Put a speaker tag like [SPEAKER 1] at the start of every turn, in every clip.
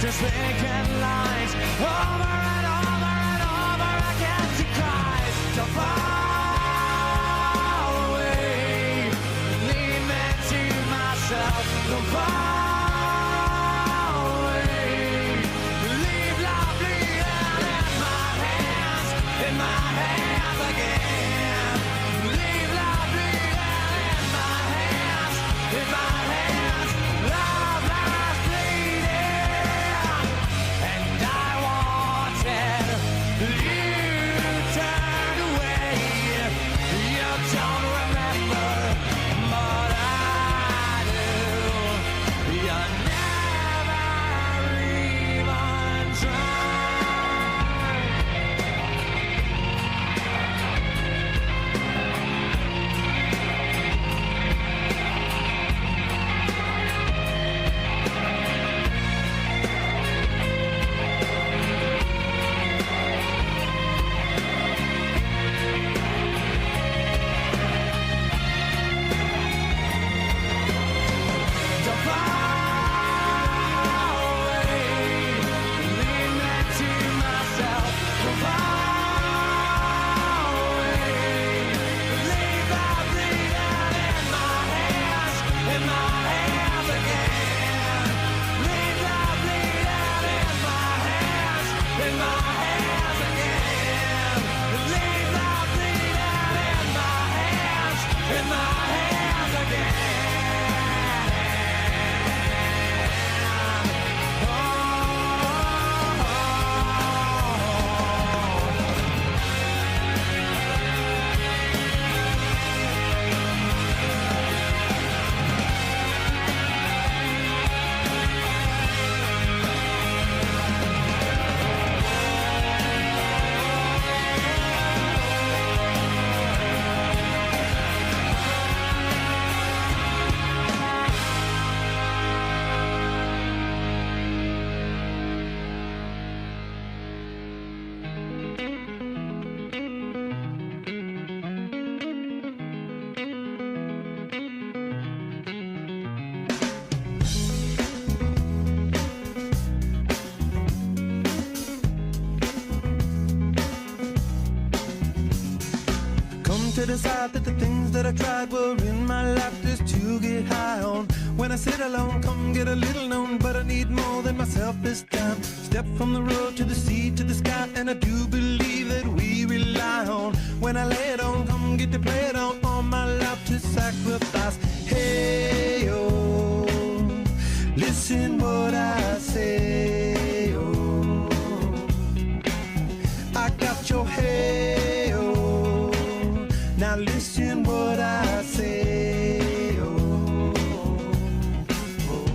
[SPEAKER 1] just thinking lies over and over and over again. She cries to far away, leave me to myself. So far away, leave love bleeding in my hands again. Leave love bleeding in my hands love lies bleeding. And I wanted you turned away. You don't remember, but I do. You never even tried. So far away, leave me to myself. So far away, leave the bleeding in my hands again. Leave the bleeding in my hands again. Leave the bleeding in my hands again. Come to decide that the things that I tried were in my life just to get high on. When I sit alone, come get a little known, but I need more than myself this time. Step from the road to the sea to the sky, and I do believe that we rely on. When I lay it on, come get to play it on, all my life to sacrifice. Hey, oh, listen what I say, oh, I got your hey, oh, now listen what I say, oh, oh.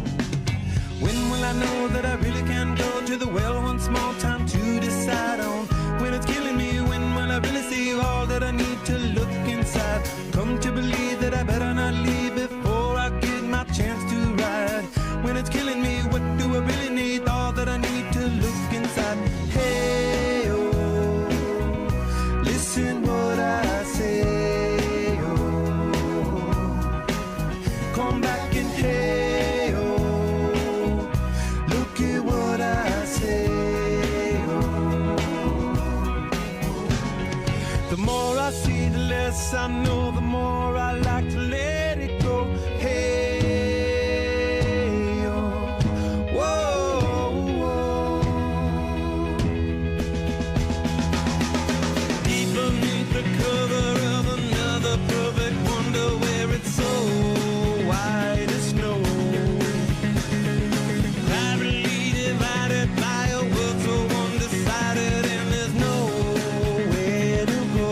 [SPEAKER 1] When will I know that I really can go to the well once more? Time to decide on when it's killing me. When will I really see all that I need to look inside? Come to believe that I better not leave before I get my chance to ride. When it's killing me, what do I really need? All that I need to look inside. Hey, oh, listen what I say, oh, come back and hey, oh, look at what I say, oh. The more I see, the less I know, the more I like to let it go. Hey, oh, whoa, whoa. Deep beneath the cover of another perfect wonder, where it's so white as snow, privately divided by a world so undecided, and there's nowhere to go.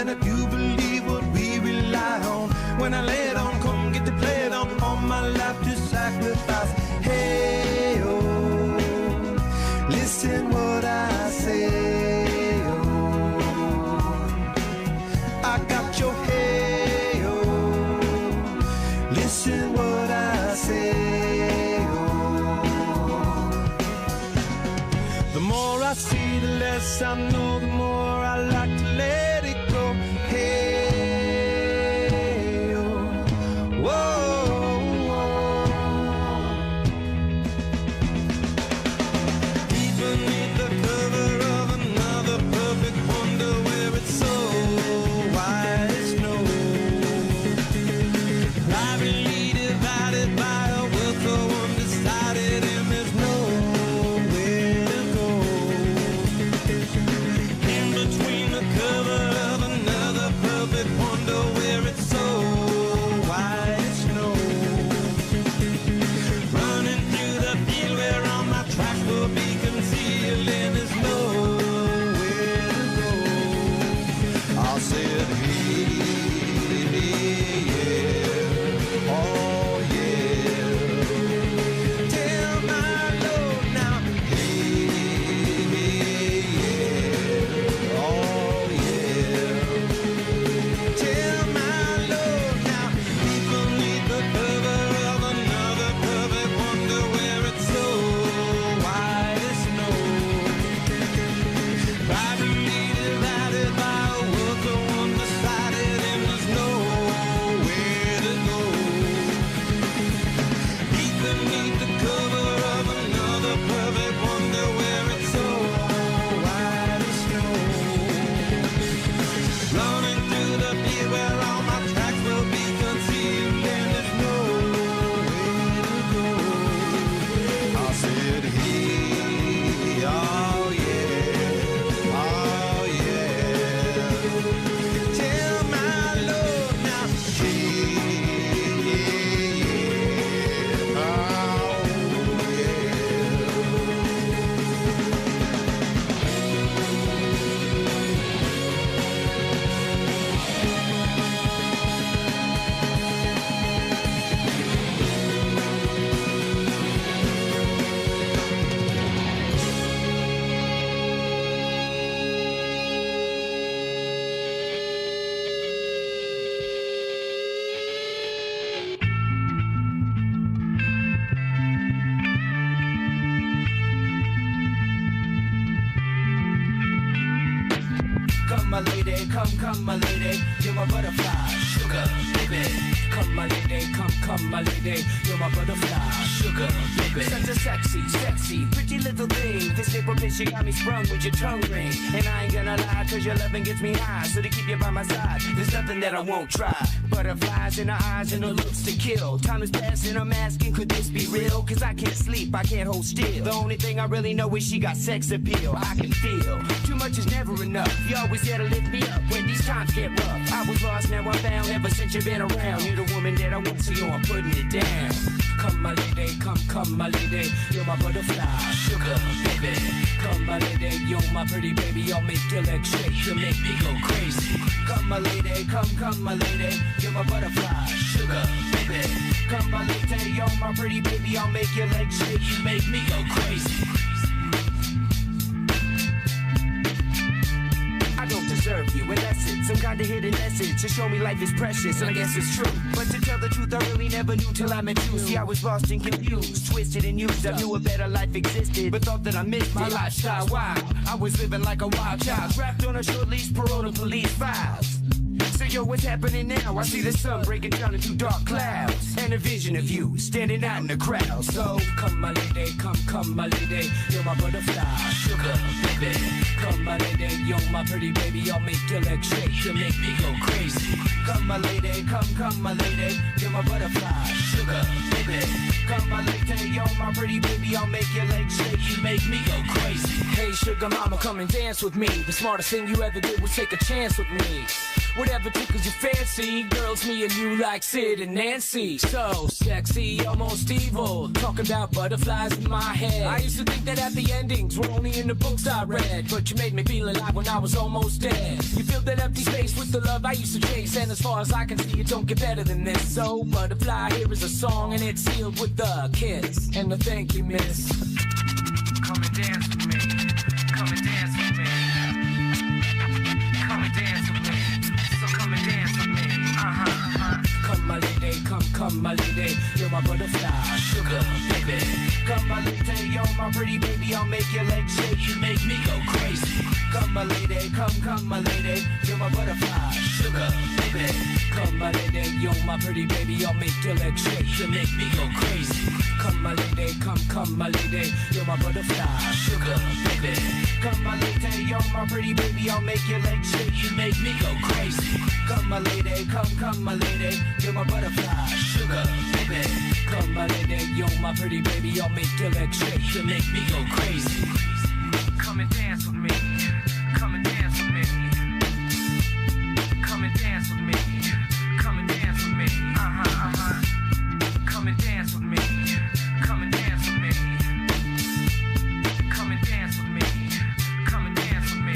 [SPEAKER 1] And if you believe what we rely on, when I lay it on, come get to play it on. All my life to sacrifice. Hey, oh, listen what I say, oh. I got your hey, oh, listen what I say, oh. The more I see, the less I know, the more I like to let it go. Hey, oh, whoa, whoa. Deep beneath the cover of another perfect wonder, where it's so white as snow, privately divided by a will so undecided, and there's nowhere to go. In between the cover of another perfect wonder, where it's so white as snow, running through the field where all my tracks will be concealed, and there's nowhere to go. I said, hey, yeah, oh yeah, tell my Lord now, hey, yeah, oh yeah, tell my Lord now, deep beneath the cover of another perfect wonder, where it's so white as snow, privately divided by a world so undecided, and there's nowhere to go. Deep beneath the cover of another perfect wonder, where it's so white as snow, running through the field where all my tracks will be concealed, and there's nowhere to go. I said, hey, oh yeah, oh yeah, tell my Lord now, hey, yeah, oh yeah.
[SPEAKER 2] Come my lady, come my lady, you're my butterfly, sugar, baby. Come my lady, come my lady, you're my butterfly, sugar, baby. Such a sexy, pretty little thing. This April bitch, you got me sprung with your tongue ring. And I ain't gonna lie, cause your loving gets me high. So to keep you by my side, there's nothing that I won't try. Butterflies in her eyes and her looks to kill. Time is passing, I'm asking, could this be real? Cause I can't sleep, I can't hold still. The only thing I really know is she got sex appeal. I can feel, too much is never enough. You always there to lift me up when these times get rough. I was lost, now I'm found, ever since you've been around. You're the woman that I want, so I'm putting it down. Come my lady, come my lady, you're my butterfly, sugar, baby. Come my lady, you're my pretty baby, I'll make your legs shake, you make me go crazy. Come my lady, come my lady, you're my butterfly, sugar, baby. Come my lady, you're my pretty baby, I'll make your legs shake, you make me go crazy. I don't deserve you, and that's it. Some kind of hidden message to show me life is precious, and I guess it's true. But to tell the truth, I really never knew till I met you. See, I was lost and confused, twisted and used. I knew a better life existed, but thought that I missed my lifestyle. Wild, I was living like a wild child, trapped on a short leash, parole to police files. So yo, what's happening now? I see the sun breaking down into dark clouds, and a vision of you standing out in the crowd. So come my lady, come my lady, you're my butterfly, sugar, baby. Come my lady, you're my pretty baby, I'll make your legs shake, you make me go crazy. Come my lady, come my lady, you're my butterfly, sugar, baby. Come my lady, you're my pretty baby, I'll make your legs shake, you make me go crazy. Hey sugar mama, come and dance with me. The smartest thing you ever did was take a chance with me. Whatever tickles your fancy, girls, me and you like Sid and Nancy. So sexy, almost evil, talking about butterflies in my head. I used to think that happy endings were only in the books I read, but you made me feel alive when I was almost dead. You filled that empty space with the love I used to chase, and as far as I can see, it don't get better than this. So Butterfly, here is a song, and it's sealed with a kiss and a thank you, miss. Come and dance with me. Come and dance with me. Come and dance with me. So come and dance with me. Come my lady, come my lady. You're my butterfly, sugar baby. Come my lady, you're my pretty baby. I'll make your legs shake, you make me go crazy. Come my lady, come my lady. You're my butterfly, sugar baby. Come my lady, you're my pretty baby. I'll make your legs shake, you make me go crazy. Come my lady, come my lady. You're my butterfly, sugar baby. Come my lady, you're my pretty baby. I'll make your legs shake, you make me go crazy. Come my lady, come my lady. You're my butterfly, sugar baby. Come my lady, you're my pretty baby. I'll make your legs shake, you make me go crazy. Come and dance with me. Come and dance with me. Come and dance with me. Come and dance with me. Come and dance with me. Come and dance with me. Come and dance with me. Come and dance with me.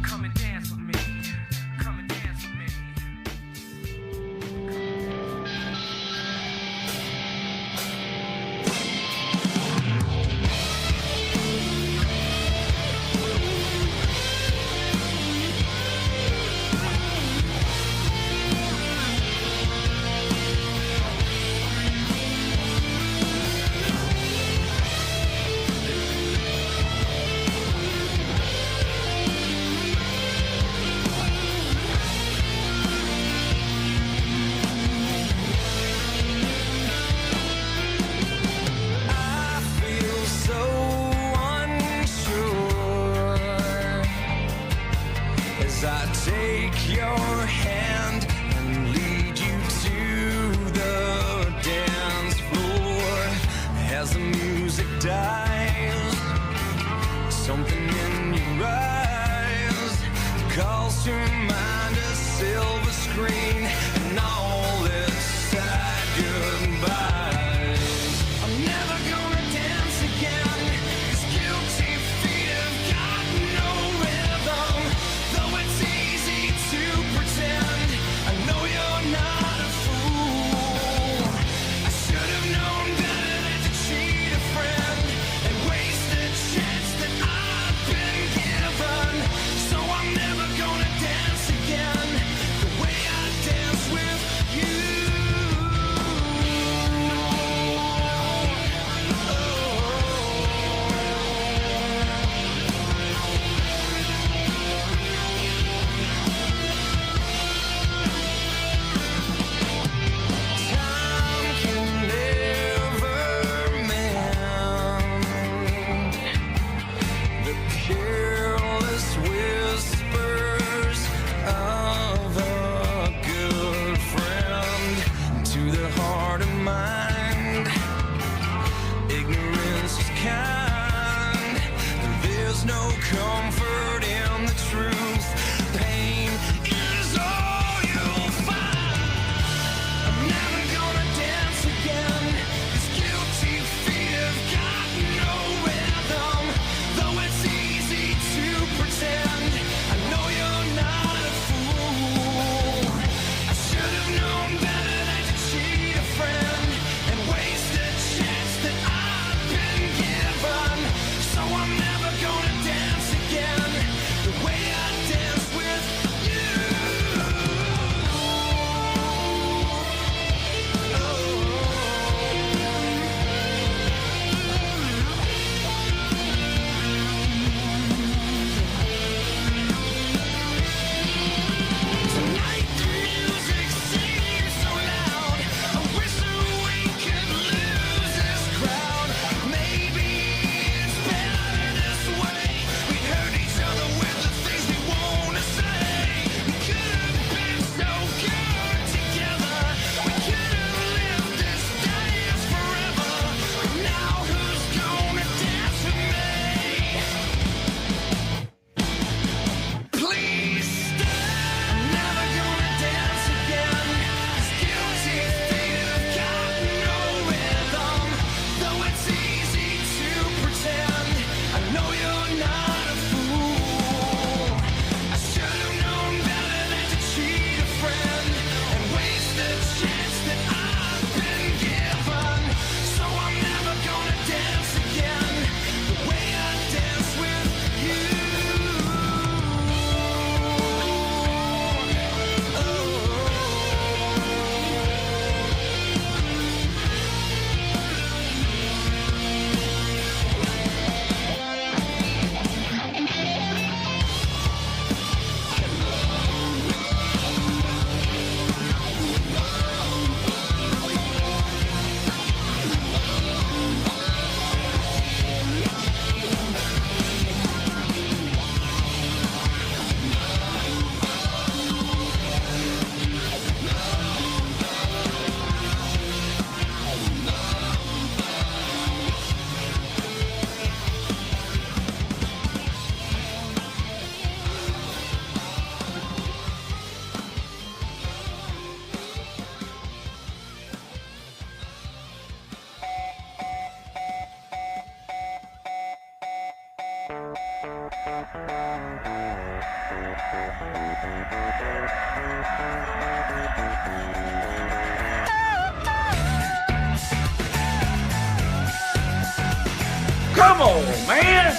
[SPEAKER 2] Come and dance with me. Come and dance with me. Dance
[SPEAKER 3] Come on, man!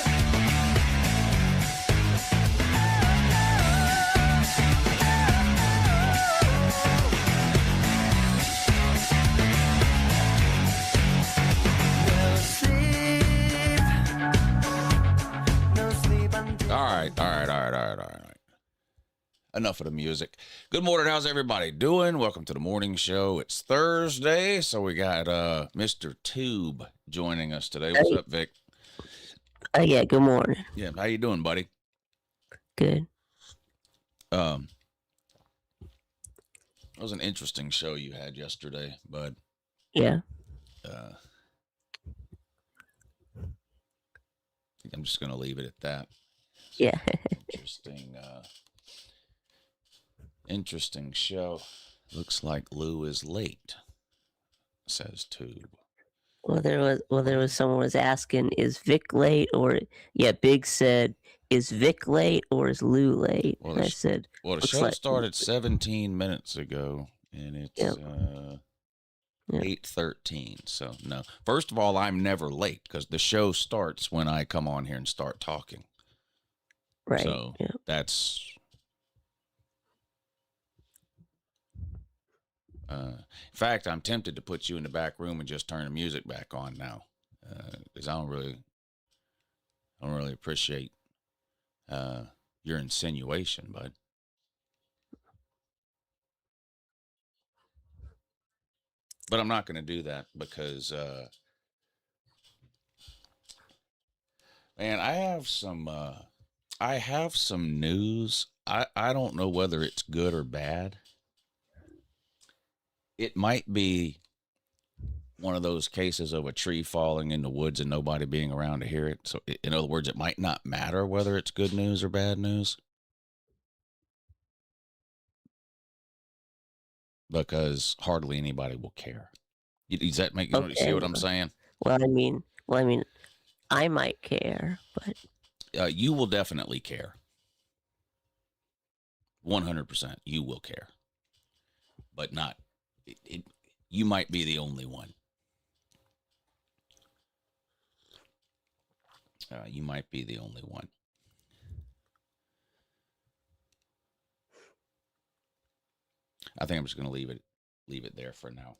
[SPEAKER 3] All right. Enough of the music. Good morning. How's everybody doing? Welcome to the morning show. It's Thursday, so we got Mr. Tube joining us today. What's up, Vic?
[SPEAKER 4] Yeah, good morning.
[SPEAKER 3] Yeah, how you doing, buddy?
[SPEAKER 4] Good.
[SPEAKER 3] It was an interesting show you had yesterday, bud.
[SPEAKER 4] Yeah.
[SPEAKER 3] I'm just gonna leave it at that.
[SPEAKER 4] Yeah.
[SPEAKER 3] Interesting show. Looks like Lou is late, says Tube.
[SPEAKER 4] Well, there was someone was asking, is Vic late or Big said, is Vic late or is Lou late?
[SPEAKER 3] Well,
[SPEAKER 4] and I said,
[SPEAKER 3] well, the show started 17 minutes ago, and it's 8:13. So no. First of all, I'm never late because the show starts when I come on here and start talking.
[SPEAKER 4] Right.
[SPEAKER 3] So that's. In fact, I'm tempted to put you in the back room and just turn the music back on now, because I don't really appreciate your insinuation, bud. But I'm not going to do that because, man, I have some news. I don't know whether it's good or bad. It might be one of those cases of a tree falling in the woods and nobody being around to hear it. So, in other words, it might not matter whether it's good news or bad news, because hardly anybody will care. Does that make you see what I'm saying?
[SPEAKER 4] Well, I mean, I might care, but
[SPEAKER 3] you will definitely care. 100%, you will care, but not. You might be the only one. You might be the only one. I think I'm just going to leave it there for now.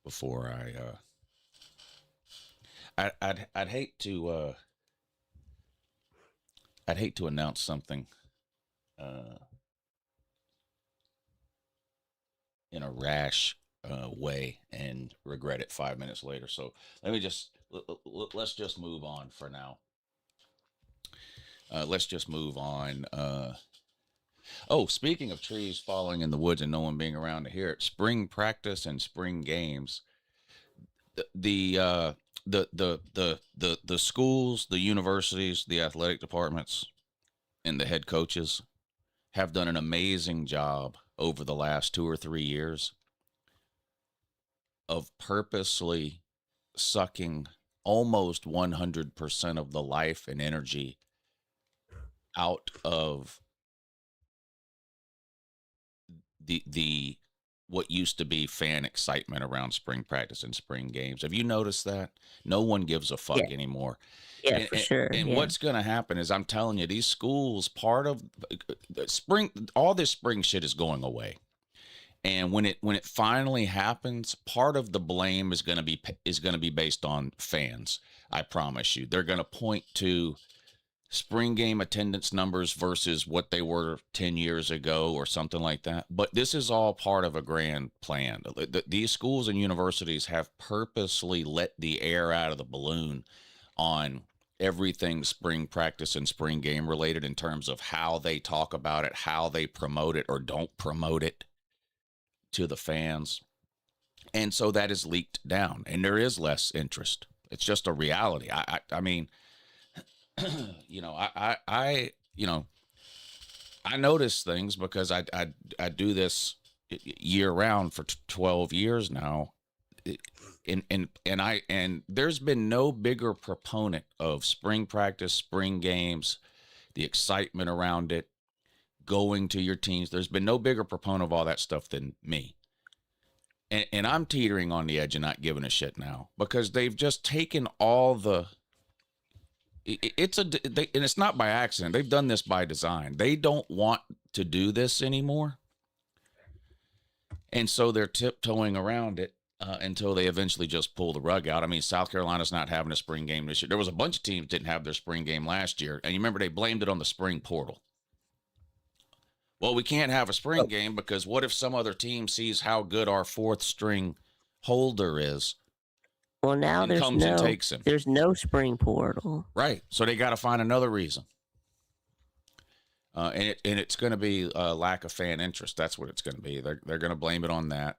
[SPEAKER 3] Before I'd hate to announce something in a rash way and regret it 5 minutes later. So let's just move on for now. Let's just move on. Speaking of trees falling in the woods and no one being around to hear it, spring practice and spring games. The schools, the universities, the athletic departments, and the head coaches have done an amazing job over the last 2 or 3 years of purposely sucking almost 100% of the life and energy out of the what used to be fan excitement around spring practice and spring games. Have you noticed that? No one gives a fuck anymore.
[SPEAKER 4] Yeah, for sure.
[SPEAKER 3] And what's going to happen is, I'm telling you, these schools, part of spring, all this spring shit is going away. And when it finally happens, part of the blame is going to be based on fans. I promise you. They're going to point to spring game attendance numbers versus what they were 10 years ago or something like that. But this is all part of a grand plan. These schools and universities have purposely let the air out of the balloon on everything spring practice and spring game related, in terms of how they talk about it, how they promote it or don't promote it to the fans. And so that is leaked down, and there is less interest. It's just a reality. I mean, I notice things because I do this year round for 12 years now. And there's been no bigger proponent of spring practice, spring games, the excitement around it, going to your teams. There's been no bigger proponent of all that stuff than me. And I'm teetering on the edge of not giving a shit now because they've just taken all the. And it's not by accident. They've done this by design. They don't want to do this anymore, and so they're tiptoeing around it until they eventually just pull the rug out. I mean, South Carolina's not having a spring game this year. There was a bunch of teams that didn't have their spring game last year, and you remember they blamed it on the spring portal. Well, we can't have a spring game because what if some other team sees how good our fourth string holder is?
[SPEAKER 4] Well, now there's no spring portal.
[SPEAKER 3] Right. So they got to find another reason. And it's going to be a lack of fan interest. That's what it's going to be. They're going to blame it on that.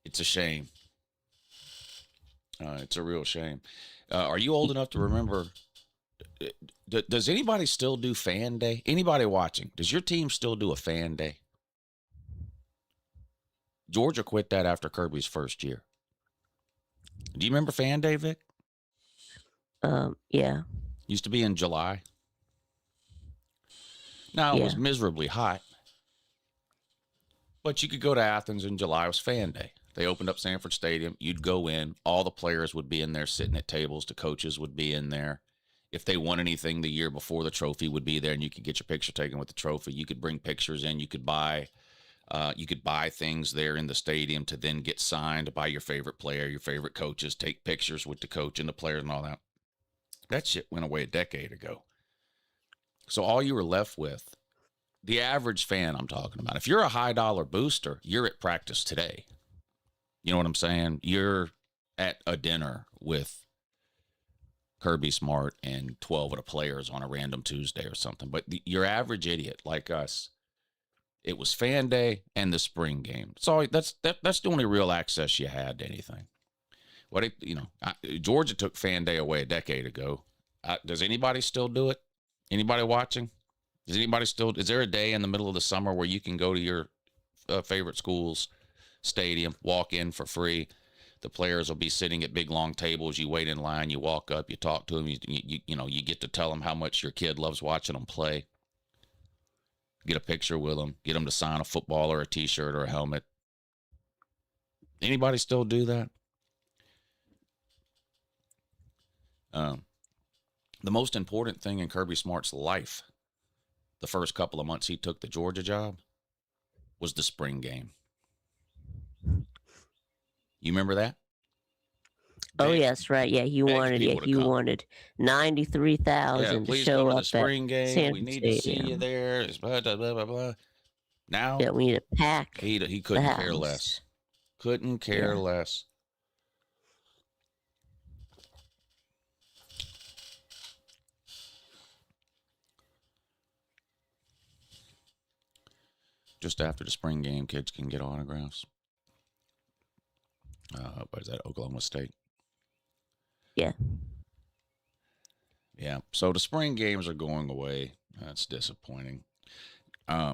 [SPEAKER 3] It's a shame. It's a real shame. Are you old enough to remember? Does anybody still do fan day? Anybody watching? Does your team still do a fan day? Georgia quit that after Kirby's first year. Do you remember fan day, Vic?
[SPEAKER 4] Yeah.
[SPEAKER 3] Used to be in July. Now it was miserably hot. But you could go to Athens in July. It was fan day. They opened up Sanford Stadium. You'd go in. All the players would be in there sitting at tables. The coaches would be in there. If they won anything the year before, the trophy would be there, and you could get your picture taken with the trophy. You could bring pictures in. You could buy things there in the stadium to then get signed by your favorite player, your favorite coaches, take pictures with the coach and the players and all that. That shit went away a decade ago. So all you were left with, the average fan I'm talking about, if you're a high dollar booster, you're at practice today. You know what I'm saying? You're at a dinner with Kirby Smart and 12 of the players on a random Tuesday or something. But your average idiot like us, it was fan day and the spring game. So that's the only real access you had to anything. Georgia took fan day away a decade ago. Does anybody still do it? Anybody watching? Is there a day in the middle of the summer where you can go to your favorite school's stadium, walk in for free? The players will be sitting at big long tables. You wait in line. You walk up. You talk to them. You get to tell them how much your kid loves watching them play. Get a picture with them. Get them to sign a football or a T-shirt or a helmet. Anybody still do that? The most important thing in Kirby Smart's life, the first couple of months he took the Georgia job, was the spring game. You remember that?
[SPEAKER 4] Oh yes, right. Yeah, he wanted 93,000 to show up
[SPEAKER 3] at the spring game.
[SPEAKER 4] Sanford
[SPEAKER 3] We need
[SPEAKER 4] Stadium.
[SPEAKER 3] to see you there. It's blah, blah, blah, blah, blah. Now
[SPEAKER 4] we need to pack.
[SPEAKER 3] He couldn't care less. Couldn't care less. Just after the spring game, kids can get autographs. What is that? Oklahoma State.
[SPEAKER 4] Yeah.
[SPEAKER 3] Yeah. So the spring games are going away. That's disappointing. I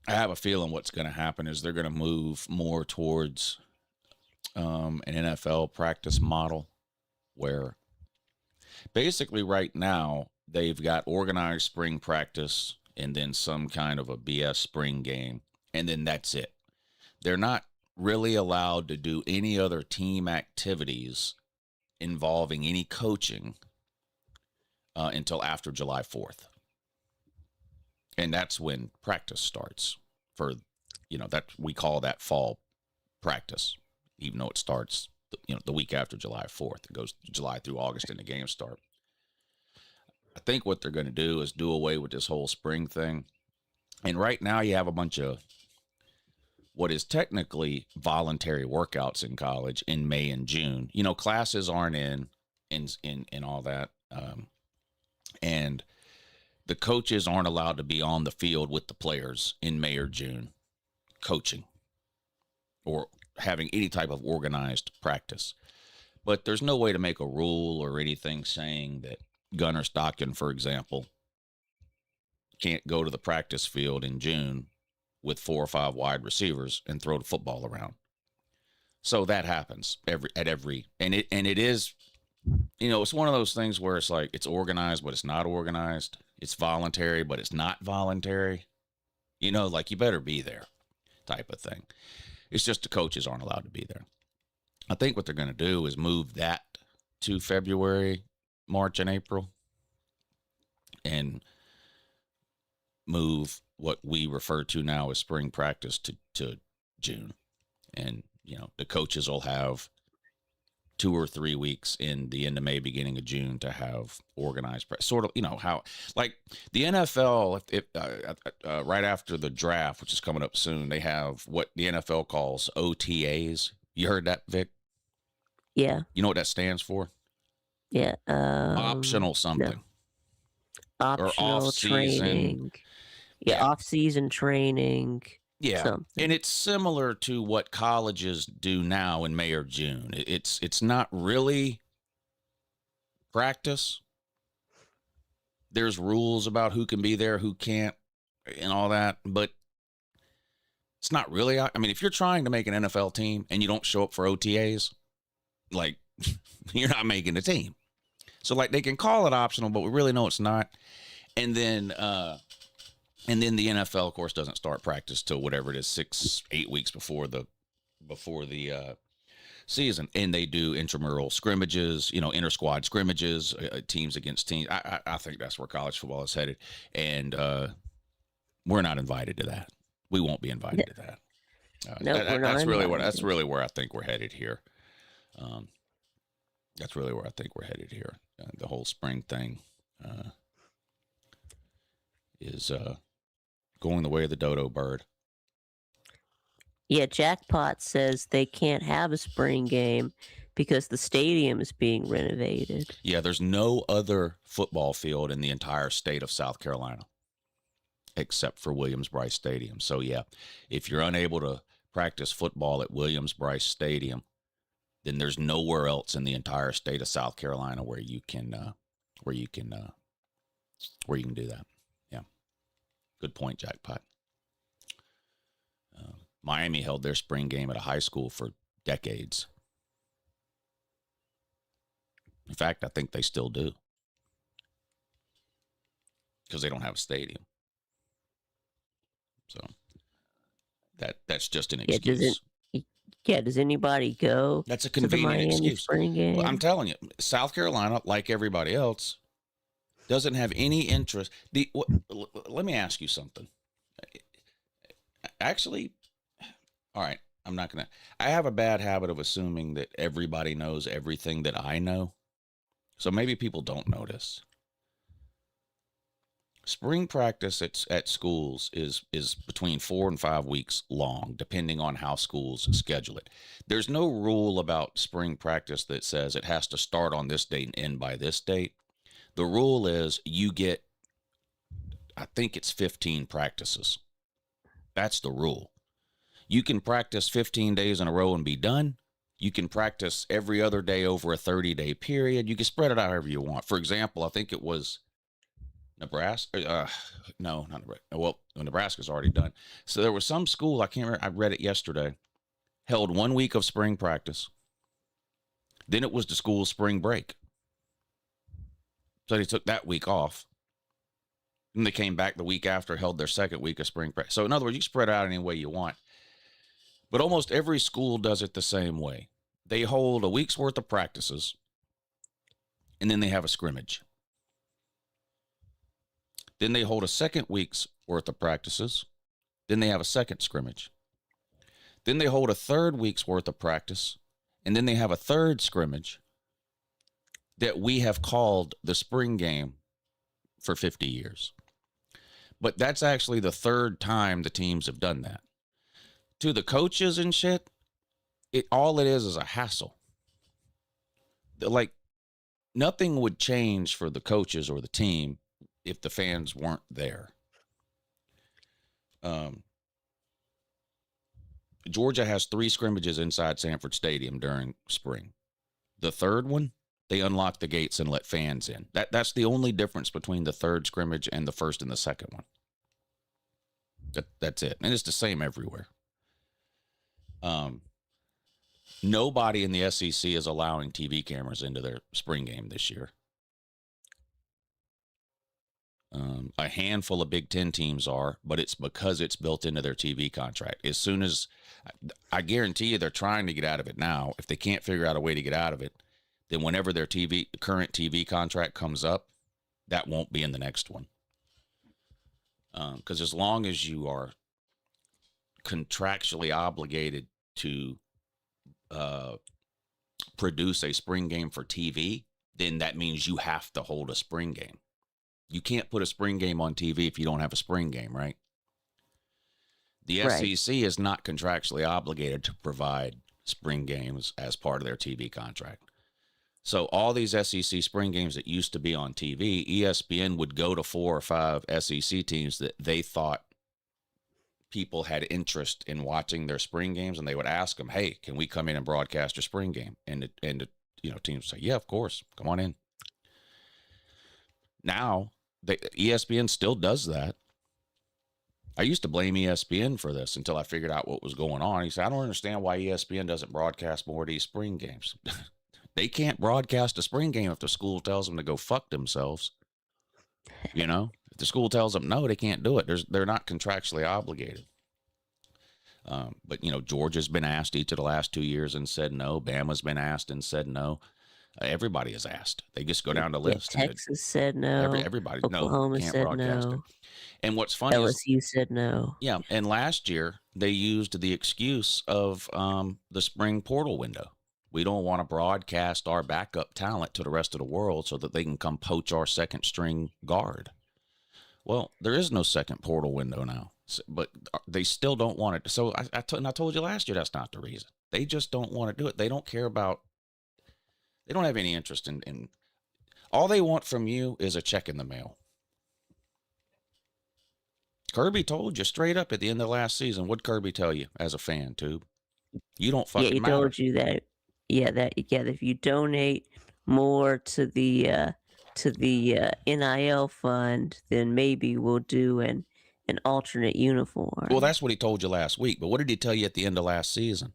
[SPEAKER 3] have a feeling what's going to happen is they're going to move more towards an NFL practice model where basically right now they've got organized spring practice and then some kind of a BS spring game, and then that's it. They're not really allowed to do any other team activities involving any coaching until after July 4th. And that's when practice starts for, that we call that fall practice, even though it starts, the week after July 4th. It goes July through August and the games start. I think what they're going to do is do away with this whole spring thing. And right now you have a bunch of what is technically voluntary workouts in college in May and June. Classes aren't in all that. And the coaches aren't allowed to be on the field with the players in May or June coaching or having any type of organized practice. But there's no way to make a rule or anything saying that Gunnar Stockton, for example, can't go to the practice field in June with 4 or 5 wide receivers and throw the football around. So that happens and it is, it's one of those things where it's like it's organized, but it's not organized. It's voluntary, but it's not voluntary. Like you better be there type of thing. It's just the coaches aren't allowed to be there. I think what they're going to do is move that to February, March, and April, and move what we refer to now as spring practice to June. And, the coaches will have 2 or 3 weeks in the end of May, beginning of June to have organized sort of, how like the NFL, right after the draft, which is coming up soon, they have what the NFL calls OTAs. You heard that, Vic?
[SPEAKER 4] Yeah.
[SPEAKER 3] You know what that stands for?
[SPEAKER 4] Yeah.
[SPEAKER 3] Optional something.
[SPEAKER 4] No. Optional training. Yeah, off-season training.
[SPEAKER 3] Yeah,
[SPEAKER 4] something.
[SPEAKER 3] And it's similar to what colleges do now in May or June. It's not really practice. There's rules about who can be there, who can't, and all that, but it's not really. I mean, if you're trying to make an NFL team and you don't show up for OTAs, like you're not making the team. So like they can call it optional, but we really know it's not. And then the NFL, of course, doesn't start practice till whatever it is, 6-8 weeks before the season, and they do intramural scrimmages, inter-squad scrimmages, teams against teams. I think that's where college football is headed, and we're not invited to that. We won't be invited to that. That's really where I think we're headed here. That's really where I think we're headed here. The whole spring thing is going the way of the dodo bird.
[SPEAKER 4] Yeah, Jackpot says they can't have a spring game because the stadium is being renovated.
[SPEAKER 3] Yeah, there's no other football field in the entire state of South Carolina except for Williams-Brice Stadium. So yeah, if you're unable to practice football at Williams-Brice Stadium, then there's nowhere else in the entire state of South Carolina where you can do that. Yeah, good point, Jackpot. Miami held their spring game at a high school for decades. In fact, I think they still do because they don't have a stadium. So that's just an excuse.
[SPEAKER 4] Does anybody go?
[SPEAKER 3] That's a convenient excuse.
[SPEAKER 4] Spring game?
[SPEAKER 3] Well, I'm telling you, South Carolina, like everybody else, doesn't have any interest. Let me ask you something. Actually, all right, I have a bad habit of assuming that everybody knows everything that I know. So maybe people don't notice. Spring practice at schools is between 4 and 5 weeks long, depending on how schools schedule it. There's no rule about spring practice that says it has to start on this date and end by this date. The rule is you get, I think it's 15 practices. That's the rule. You can practice 15 days in a row and be done. You can practice every other day over a 30-day period. You can spread it out however you want. For example, I think it was Nebraska. No, not Nebraska. Well, Nebraska's already done. So there was some school, I can't remember, I read it yesterday, held 1 week of spring practice. Then it was the school's spring break. So they took that week off. And they came back the week after, held their second week of spring practice. So in other words, you spread it out any way you want. But almost every school does it the same way. They hold a week's worth of practices, and then they have a scrimmage. Then they hold a second week's worth of practices. Then they have a second scrimmage. Then they hold a third week's worth of practice, and then they have a third scrimmage that we have called the spring game for 50 years. But that's actually the third time the teams have done that. To the coaches and shit, all it is a hassle. Like, nothing would change for the coaches or the team if the fans weren't there. Georgia has 3 scrimmages inside Sanford Stadium during spring. The third one, they unlock the gates and let fans in. That's the only difference between the third scrimmage and the first and the second one. That's it. And it's the same everywhere. Nobody in the SEC is allowing TV cameras into their spring game this year. A handful of Big Ten teams are, but it's because it's built into their TV contract. As soon as, I guarantee you, they're trying to get out of it now. If they can't figure out a way to get out of it, then whenever their current TV contract comes up, that won't be in the next one. Because as long as you are contractually obligated to produce a spring game for TV, then that means you have to hold a spring game. You can't put a spring game on TV if you don't have a spring game, right? The SEC is not contractually obligated to provide spring games as part of their TV contract. So all these SEC spring games that used to be on TV, ESPN would go to 4 or 5 SEC teams that they thought people had interest in watching their spring games, and they would ask them, "Hey, can we come in and broadcast your spring game?" And the teams say, "Yeah, of course, come on in." Now, ESPN still does that. I used to blame ESPN for this until I figured out what was going on. He said, "I don't understand why ESPN doesn't broadcast more of these spring games." They can't broadcast a spring game if the school tells them to go fuck themselves. If the school tells them no, they can't do it. They're not contractually obligated. But Georgia's been asked each of the last 2 years and said no. Bama's been asked and said no. Everybody is asked. They just go down the list.
[SPEAKER 4] Texas said no.
[SPEAKER 3] Everybody
[SPEAKER 4] Oklahoma
[SPEAKER 3] can't
[SPEAKER 4] said
[SPEAKER 3] broadcast
[SPEAKER 4] no.
[SPEAKER 3] it. And what's funny
[SPEAKER 4] LSU said no.
[SPEAKER 3] Yeah, and last year they used the excuse of the spring portal window. We don't want to broadcast our backup talent to the rest of the world so that they can come poach our second string guard. Well, there is no second portal window now, but they still don't want it. So I told you last year that's not the reason. They just don't want to do it. They don't care about. They don't have any interest in. All they want from you is a check in the mail. Kirby told you straight up at the end of last season. What'd Kirby tell you as a fan, Tube? You don't fucking matter.
[SPEAKER 4] Yeah, he told you that. If you donate more to the NIL fund, then maybe we'll do an alternate uniform.
[SPEAKER 3] Well, that's what he told you last week. But what did he tell you at the end of last season?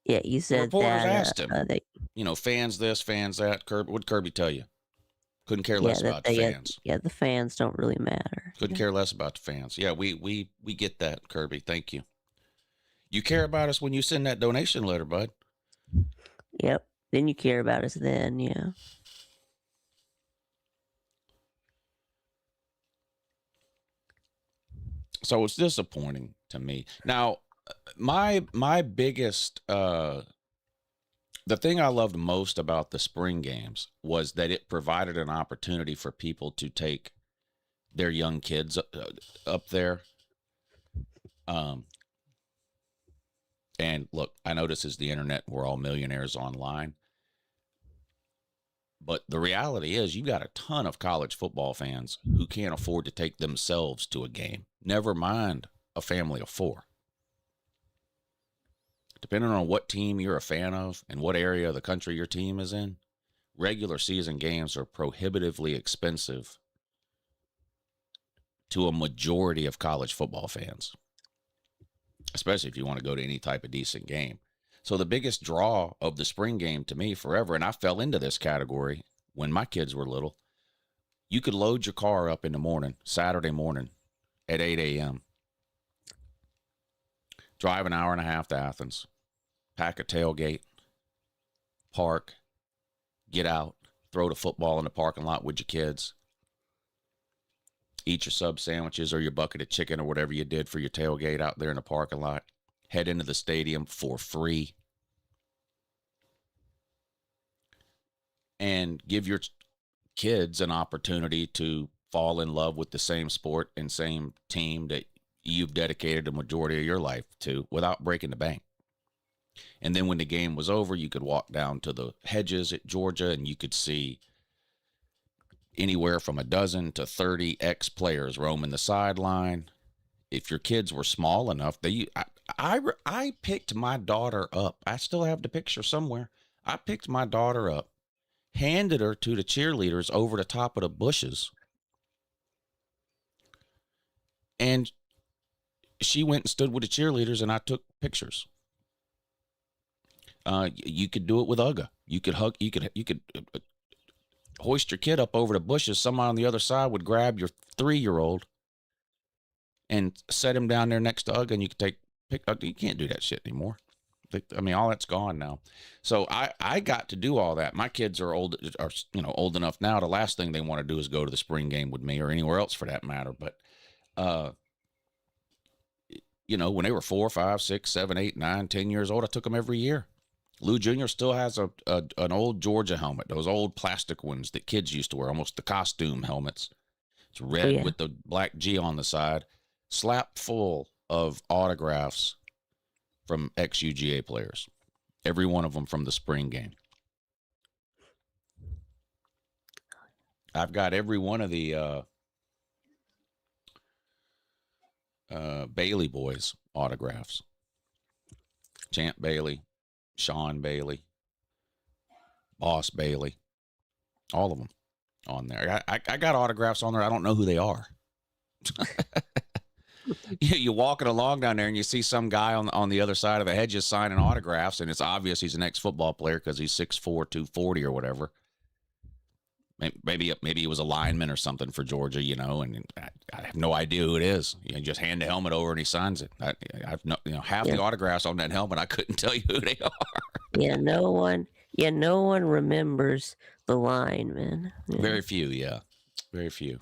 [SPEAKER 4] Yeah, you said
[SPEAKER 3] reporters
[SPEAKER 4] that.
[SPEAKER 3] Asked him, fans this, fans that. What'd Kirby tell you? Couldn't care less about the fans.
[SPEAKER 4] The fans don't really matter.
[SPEAKER 3] Couldn't care less about the fans. Yeah, we get that, Kirby. Thank you. You care about us when you send that donation letter, bud.
[SPEAKER 4] Yep. Then you care about us then, yeah.
[SPEAKER 3] So it's disappointing to me. Now, my biggest the thing I loved most about the spring games was that it provided an opportunity for people to take their young kids up there. And look, I know this is the internet. We're all millionaires online. But the reality is you got a ton of college football fans who can't afford to take themselves to a game. Never mind a family of 4. Depending on what team you're a fan of and what area of the country your team is in, regular season games are prohibitively expensive to a majority of college football fans, especially if you want to go to any type of decent game. So the biggest draw of the spring game to me forever, and I fell into this category when my kids were little, you could load your car up in the morning, Saturday morning at 8 a.m., drive an hour and a half to Athens, pack a tailgate, park, get out, throw the football in the parking lot with your kids, eat your sub sandwiches or your bucket of chicken or whatever you did for your tailgate out there in the parking lot, head into the stadium for free, and give your kids an opportunity to fall in love with the same sport and same team that you've dedicated a majority of your life to without breaking the bank. And then when the game was over, you could walk down to the hedges at Georgia and you could see anywhere from a dozen to 30 ex-players roaming the sideline. If your kids were small enough, I picked my daughter up. I still have the picture somewhere. I picked my daughter up, handed her to the cheerleaders over the top of the bushes, and she went and stood with the cheerleaders, and I took pictures. You could do it with UGA. You could hoist your kid up over the bushes. Someone on the other side would grab your 3-year-old and set him down there next to UGA, and you could pick. You can't do that shit anymore. I mean, all that's gone now. So I got to do all that. My kids are old enough now. The last thing they want to do is go to the spring game with me or anywhere else for that matter. But, when they were 4, 5, 6, 7, 8, 9, 10 years old, I took them every year. Lou Jr. still has an old Georgia helmet, those old plastic ones that kids used to wear, almost the costume helmets. It's red with the black G on the side, slap full of autographs from ex-UGA players, every one of them from the spring game. I've got every one of the Bailey boys autographs. Champ Bailey, Sean Bailey, Boss Bailey, all of them on there. I got autographs on there. I don't know who they are. You're walking along down there and you see some guy on the other side of the hedges signing autographs, and it's obvious he's an ex-football player because he's 6'4", 240 or whatever. Maybe he was a lineman or something for Georgia, and I have no idea who it is. You just hand the helmet over and he signs it. I've half the autographs on that helmet. I couldn't tell you who they are.
[SPEAKER 4] Yeah, no one remembers the lineman. Yeah.
[SPEAKER 3] Very few, yeah, very few.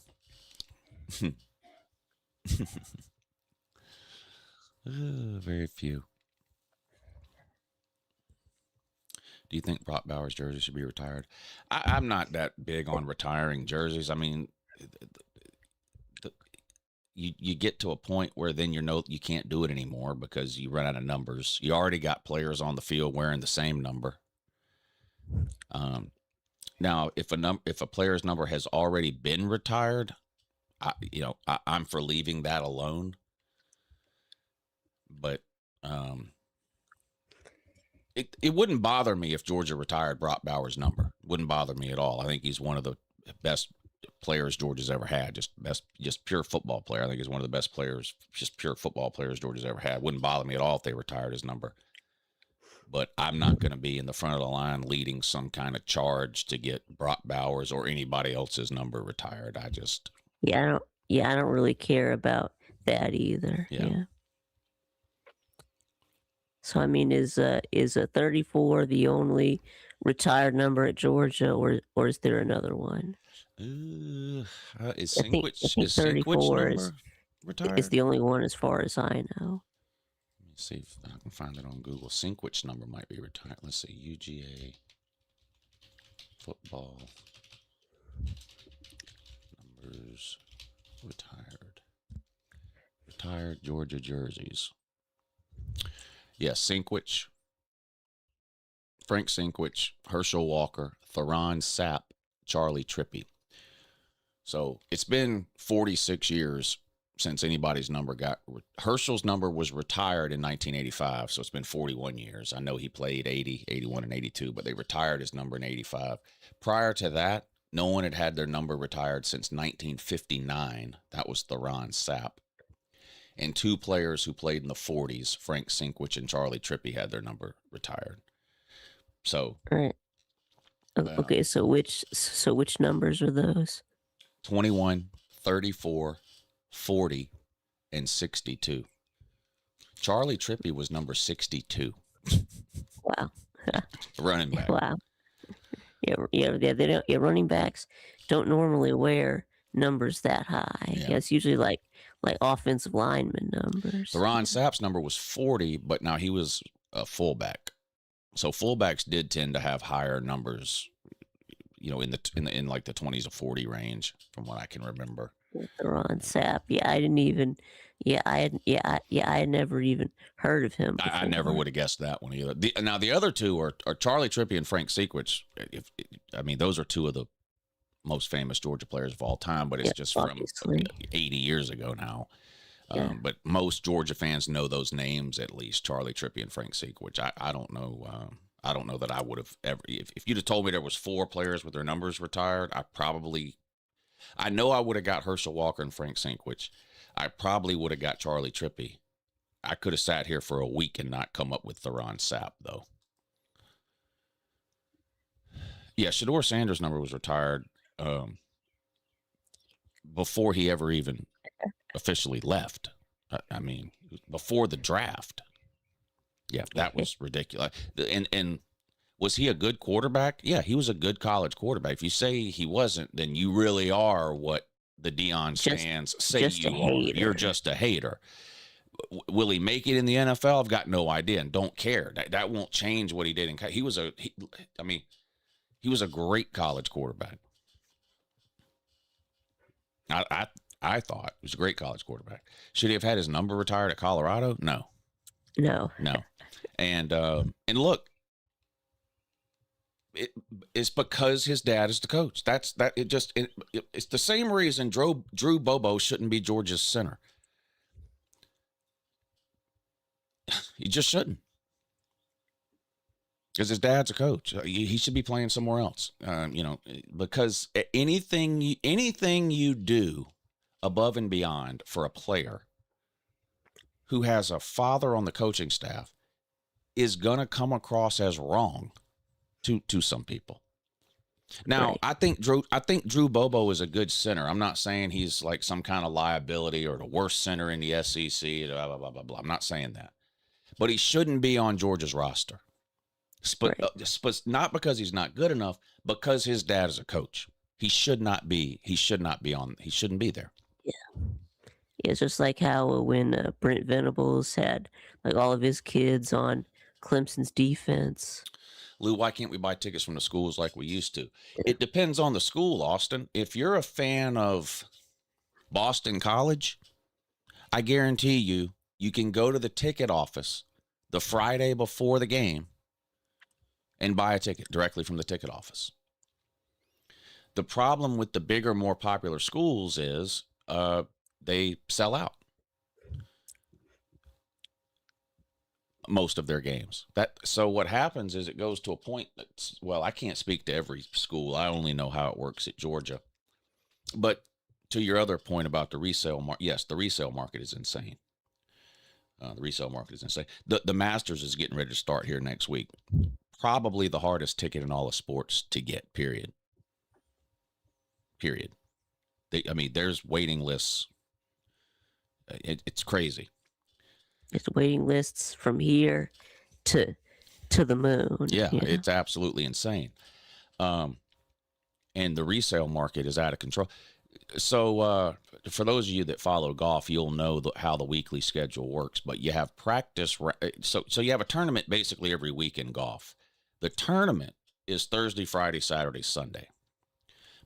[SPEAKER 3] Very few. Do you think Brock Bowers' jersey should be retired? I'm not that big on retiring jerseys. I mean, you get to a point where then you can't do it anymore because you run out of numbers. You already got players on the field wearing the same number. Now, if a player's number has already been retired, I'm for leaving that alone. But it wouldn't bother me if Georgia retired Brock Bowers' number. Wouldn't bother me at all. I think he's one of the best players Georgia's ever had. Just pure football player. I think he's one of the best players, just pure football players Georgia's ever had. Wouldn't bother me at all if they retired his number. But I'm not going to be in the front of the line leading some kind of charge to get Brock Bowers or anybody else's number retired. I don't really care about that either. Yeah. So I mean, is a 34 the only retired number at Georgia, or is there another one? Is
[SPEAKER 4] I think 34 is
[SPEAKER 3] retired?
[SPEAKER 4] Is the only one as far as I know.
[SPEAKER 3] Let me see if I can find it on Google. Sinkwich number might be retired. Let's see, UGA football numbers retired Georgia jerseys. Yes, Sinkwich, Frank Sinkwich, Herschel Walker, Theron Sapp, Charlie Trippi. So it's been 46 years since anybody's number Herschel's number was retired in 1985, so it's been 41 years. I know he played 80, 81, and 82, but they retired his number in 85. Prior to that, no one had their number retired since 1959. That was Theron Sapp. And 2 players who played in the 40s, Frank Sinkwich and Charlie Trippi, had their number retired. So,
[SPEAKER 4] right. Okay, so which numbers are those?
[SPEAKER 3] 21, 34, 40, and 62. Charlie Trippi was number 62.
[SPEAKER 4] Wow.
[SPEAKER 3] Running back.
[SPEAKER 4] Wow. Yeah. Running backs don't normally wear numbers that high. Yeah, it's usually like offensive lineman numbers.
[SPEAKER 3] Theron Sapp's number was 40, but now he was a fullback. So fullbacks did tend to have higher numbers, in like the 20s to 40 range, from what I can remember.
[SPEAKER 4] Theron Sapp. I had never even heard of him before.
[SPEAKER 3] I never would have guessed that one either. Now the other two are Charlie Trippi and Frank Sinkwich. Those are 2 of the most famous Georgia players of all time, but it's just obviously from 80 years ago now. Yeah. But most Georgia fans know those names, at least Charlie Trippi and Frank Sinkwich. I don't know. I don't know that I would have ever, if you'd have told me there was 4 players with their numbers retired, I know I would have got Herschel Walker and Frank Sinkwich. I probably would have got Charlie Trippi. I could have sat here for a week and not come up with Theron Sapp, though. Yeah, Shador Sanders' number was retired before he ever even officially left. I mean, before the draft. Yeah, that was ridiculous. And was he a good quarterback? Yeah, he was a good college quarterback. If you say he wasn't, then you really are what the Deion fans say you are. You're just a hater. Will he make it in the NFL? I've got no idea and don't care. That won't change what he did in college. He was a great college quarterback. I thought he was a great college quarterback. Should he have had his number retired at Colorado? No. And look, it's because his dad is the coach. It's the same reason Drew Bobo shouldn't be Georgia's center. He just shouldn't, because his dad's a coach. He should be playing somewhere else. Because anything you do above and beyond for a player who has a father on the coaching staff is gonna come across as wrong to some people. Now, right. I think Drew Bobo is a good center. I'm not saying he's like some kind of liability or the worst center in the SEC. Blah blah blah blah blah. I'm not saying that. But he shouldn't be on Georgia's roster. Not because he's not good enough, because his dad is a coach. He shouldn't be there.
[SPEAKER 4] Yeah. It's just like how when Brent Venables had like all of his kids on Clemson's defense.
[SPEAKER 3] Lou, why can't we buy tickets from the schools like we used to? Yeah. It depends on the school, Austin. If you're a fan of Boston College, I guarantee you can go to the ticket office the Friday before the game and buy a ticket directly from the ticket office. The problem with the bigger, more popular schools is they sell out most of their games. So what happens is it goes to a point that's, well, I can't speak to every school. I only know how it works at Georgia. But to your other point about the resale market, yes, the resale market is insane. The resale market is insane. The Masters is getting ready to start here next week. Probably the hardest ticket in all of sports to get, period. There's waiting lists. It's crazy.
[SPEAKER 4] It's waiting lists from here to the moon.
[SPEAKER 3] Yeah, it's absolutely insane. And the resale market is out of control. So for those of you that follow golf, you'll know how the weekly schedule works. But you have practice. So you have a tournament basically every week in golf. The tournament is Thursday, Friday, Saturday, Sunday.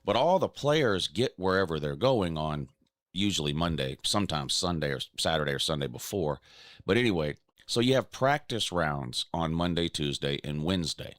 [SPEAKER 3] But all the players get wherever they're going on usually Monday, sometimes Sunday or Saturday or Sunday before. But anyway, so you have practice rounds on Monday, Tuesday, and Wednesday,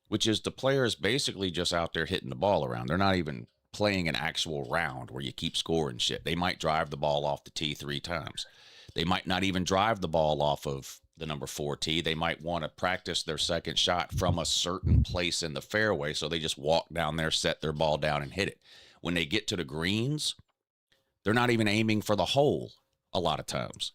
[SPEAKER 3] which is the players basically just out there hitting the ball around. They're not even playing an actual round where you keep scoring shit. They might drive the ball off the tee 3 times. They might not even drive the ball off of the number 4 tee. They might want to practice their second shot from a certain place in the fairway, so they just walk down there, set their ball down, and hit it. When they get to the greens, they're not even aiming for the hole a lot of times,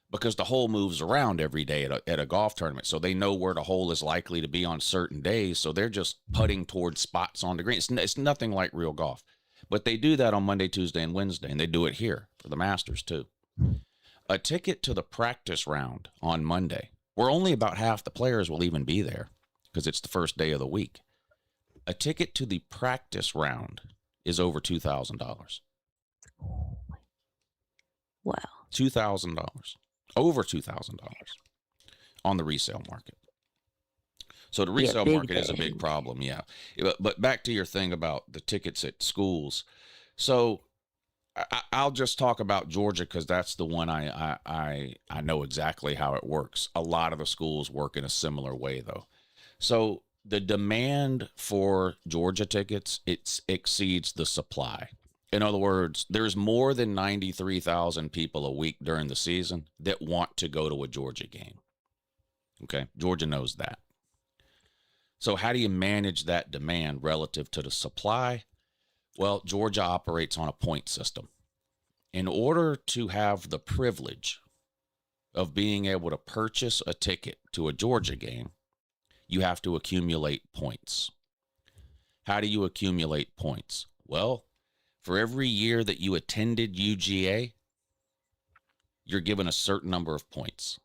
[SPEAKER 3] because the hole moves around every day at a golf tournament. So they know where the hole is likely to be on certain days. So they're just putting towards spots on the green. It's nothing like real golf, but they do that on Monday, Tuesday, and Wednesday. And they do it here for the Masters too. A ticket to the practice round on Monday, where only about half the players will even be there because it's the first day of the week. A ticket to the practice round is over $2,000.
[SPEAKER 4] Wow.
[SPEAKER 3] $2,000. Over $2,000 on the resale market. So the resale market is a big problem, yeah. But back to your thing about the tickets at schools. So I'll just talk about Georgia because that's the one I know exactly how it works. A lot of the schools work in a similar way, though. So the demand for Georgia tickets, it exceeds the supply. In other words, there's more than 93,000 people a week during the season that want to go to a Georgia game. Okay, Georgia knows that. So how do you manage that demand relative to the supply? Well, Georgia operates on a point system. In order to have the privilege of being able to purchase a ticket to a Georgia game, you have to accumulate points. How do you accumulate points? Well, for every year that you attended UGA, you're given a certain number of points.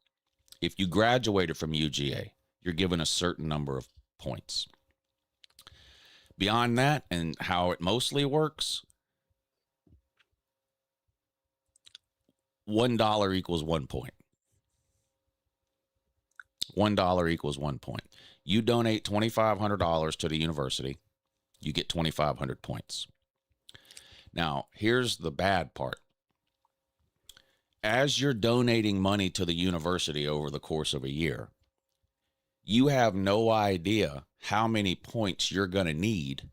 [SPEAKER 3] If you graduated from UGA, you're given a certain number of points. Beyond that, and how it mostly works, $1 equals 1 point. $1 equals 1 point. You donate $2,500 to the university, you get 2,500 points. Now, here's the bad part. As you're donating money to the university over the course of a year, you have no idea how many points you're going to need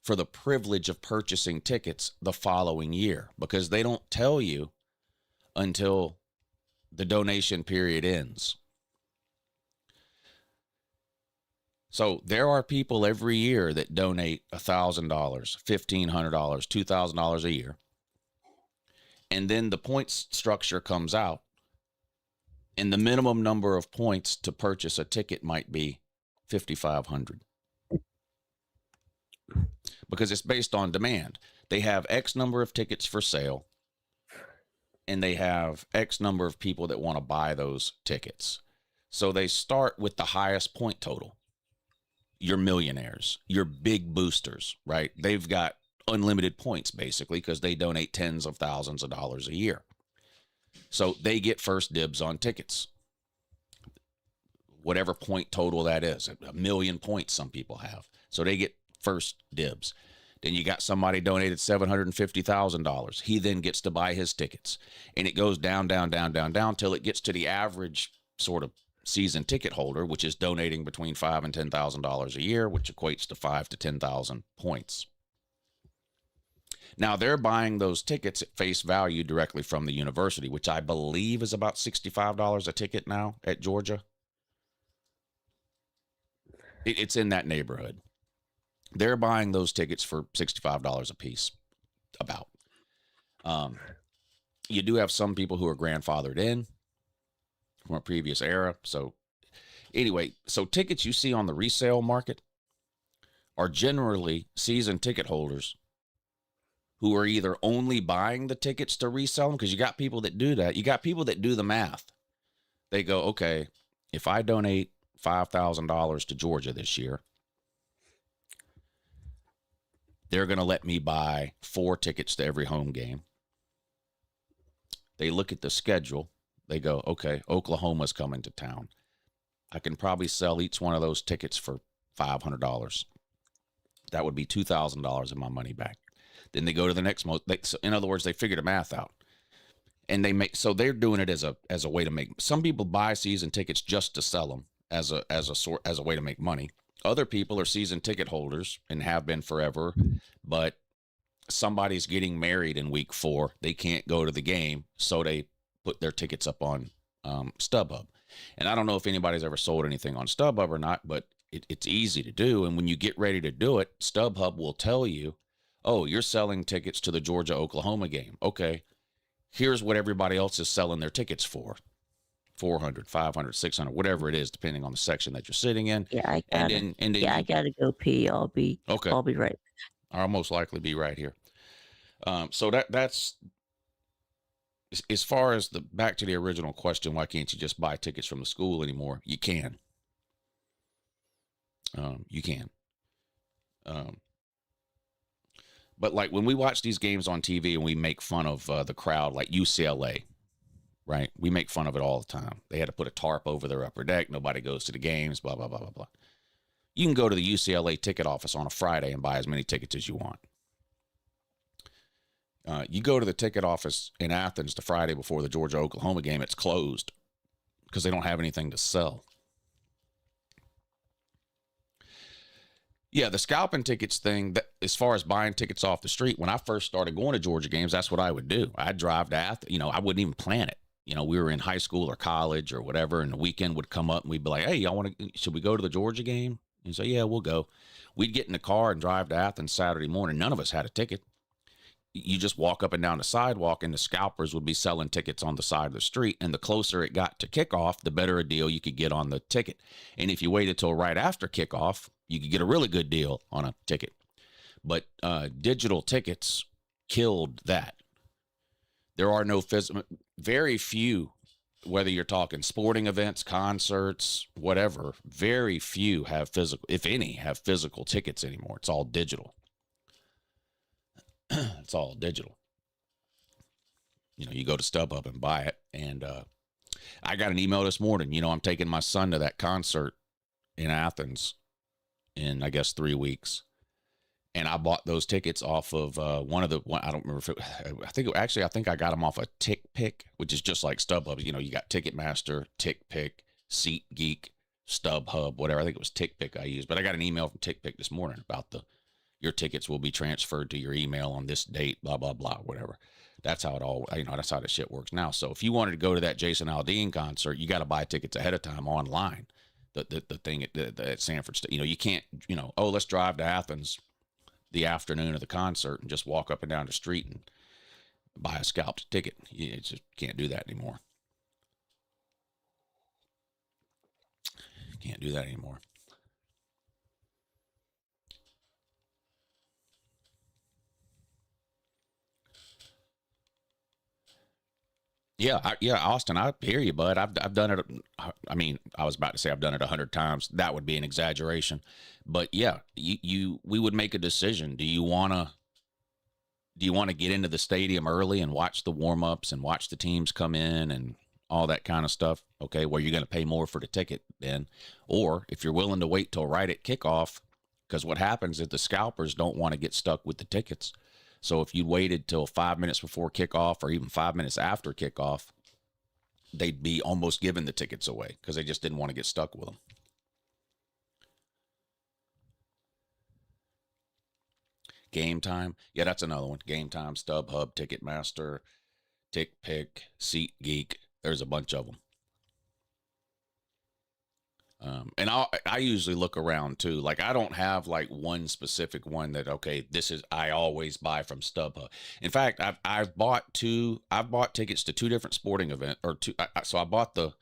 [SPEAKER 3] for the privilege of purchasing tickets the following year, because they don't tell you until the donation period ends. So there are people every year that donate $1,000, $1,500, $2,000 a year. And then the points structure comes out, and the minimum number of points to purchase a ticket might be 5,500. Because it's based on demand. They have X number of tickets for sale, and they have X number of people that want to buy those tickets. So they start with the highest point total. Your millionaires, your big boosters, right? They've got unlimited points basically because they donate tens of thousands of dollars a year. So they get first dibs on tickets. Whatever point total that is, 1 million points some people have. So they get first dibs. Then you got somebody donated $750,000. He then gets to buy his tickets. And it goes down, down, down, down, down till it gets to the average sort of season ticket holder, which is donating between $5,000 and $10,000 a year, which equates to 5,000 to 10,000 points. Now they're buying those tickets at face value directly from the university, which I believe is about $65 a ticket now at Georgia. It's in that neighborhood. They're buying those tickets for $65 a piece, about. You do have some people who are grandfathered in from a previous era. So anyway, so tickets you see on the resale market are generally season ticket holders who are either only buying the tickets to resell them, because you got people that do that. You got people that do the math. They go, okay, if I donate $5,000 to Georgia this year, they're going to let me buy 4 tickets to every home game. They look at the schedule. They go, okay, Oklahoma's coming to town. I can probably sell each one of those tickets for $500. That would be $2,000 of my money back. Then they go to the next so in other words, they figure the math out. And they make, so they're doing it as a way to make, some people buy season tickets just to sell them as a way to make money. Other people are season ticket holders and have been forever, but somebody's getting married in week 4. They can't go to the game, so they put their tickets up on StubHub. And I don't know if anybody's ever sold anything on StubHub or not, but it's easy to do. And when you get ready to do it, StubHub will tell you, oh, you're selling tickets to the Georgia-Oklahoma game. Okay, here's what everybody else is selling their tickets for. 400, 500, 600, whatever it is, depending on the section that you're sitting in.
[SPEAKER 4] Yeah, I gotta go pee. I'll be right.
[SPEAKER 3] I'll most likely be right here. So that's as far as back to the original question, why can't you just buy tickets from the school anymore? You can. You can. But like when we watch these games on TV and we make fun of the crowd, like UCLA, right? We make fun of it all the time. They had to put a tarp over their upper deck. Nobody goes to the games, blah, blah, blah, blah, blah. You can go to the UCLA ticket office on a Friday and buy as many tickets as you want. You go to the ticket office in Athens the Friday before the Georgia-Oklahoma game, it's closed because they don't have anything to sell. Yeah, the scalping tickets thing, that, as far as buying tickets off the street, when I first started going to Georgia games, that's what I would do. I'd drive to Athens. I wouldn't even plan it. We were in high school or college or whatever, and the weekend would come up and we'd be like, hey, should we go to the Georgia game? And say, yeah, we'll go. We'd get in the car and drive to Athens Saturday morning. None of us had a ticket. you just walk up and down the sidewalk, and the scalpers would be selling tickets on the side of the street. And the closer it got to kickoff, the better a deal you could get on the ticket. And if you waited till right after kickoff, you could get a really good deal on a ticket. But digital tickets killed that. There are no physical, very few, whether you're talking sporting events, concerts, whatever, very few have physical, if any, have physical tickets anymore. It's all digital. It's all digital. You know, you go to StubHub and buy it. And I got an email this morning. You know, I'm taking my son to that concert in Athens in, I guess, 3 weeks. And I bought those tickets off of I don't remember if I think I got them off of TickPick, which is just like StubHub. You know, you got Ticketmaster, TickPick, SeatGeek, StubHub, whatever. I think it was TickPick I used. But I got an email from TickPick this morning about your tickets will be transferred to your email on this date, blah, blah, blah, whatever. That's how it all, you know, that's how the shit works now. So if you wanted to go to that Jason Aldean concert, you got to buy tickets ahead of time online. The thing at Sanford State, you know, you can't, you know, oh, let's drive to Athens the afternoon of the concert and just walk up and down the street and buy a scalped ticket. You just can't do that anymore. Can't do that anymore. Yeah, Austin, I hear you, bud. I've done it. I mean, I was about to say I've done it 100 times. That would be an exaggeration, but yeah, we would make a decision. Do you want to get into the stadium early and watch the warm ups and watch the teams come in and all that kind of stuff? Okay, well, you're going to pay more for the ticket then, or if you're willing to wait till right at kickoff, because what happens is the scalpers don't want to get stuck with the tickets. So if you waited till 5 minutes before kickoff or even 5 minutes after kickoff, they'd be almost giving the tickets away because they just didn't want to get stuck with them. Game Time. Yeah, that's another one. Game Time, StubHub, Ticketmaster, TickPick, SeatGeek. There's a bunch of them. And I usually look around too. Like I don't have like one specific one that, okay, this is, I always buy from StubHub. In fact, I've bought tickets to two different sporting events so I bought the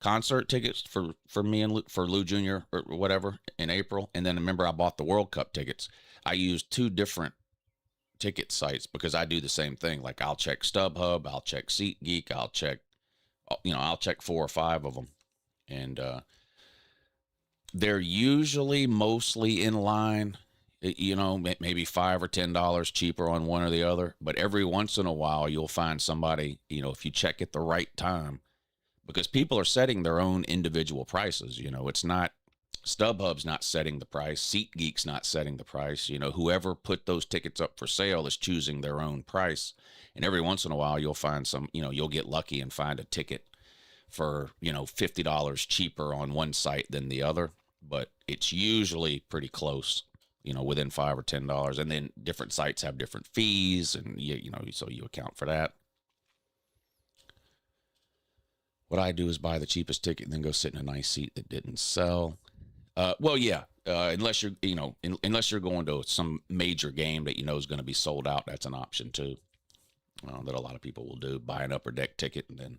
[SPEAKER 3] concert tickets for me and for Lou Jr. or whatever in April. And then remember I bought the World Cup tickets. I used two different ticket sites because I do the same thing. Like I'll check StubHub, I'll check SeatGeek, I'll check 4 or 5 of them. And, they're usually mostly in line, you know, maybe $5 or $10 cheaper on one or the other. But every once in a while, you'll find somebody, you know, if you check at the right time, because people are setting their own individual prices. You know, it's not, StubHub's not setting the price. SeatGeek's not setting the price. You know, whoever put those tickets up for sale is choosing their own price. And every once in a while, you'll find you'll get lucky and find a ticket for, you know, $50 cheaper on one site than the other. But it's usually pretty close, you know, within $5 or $10. And then different sites have different fees, and you know, so you account for that. What I do is buy the cheapest ticket and then go sit in a nice seat that didn't sell. Well, yeah, unless you're, you know, unless you're going to some major game that you know is going to be sold out, that's an option too. That a lot of people will do, buy an upper deck ticket and then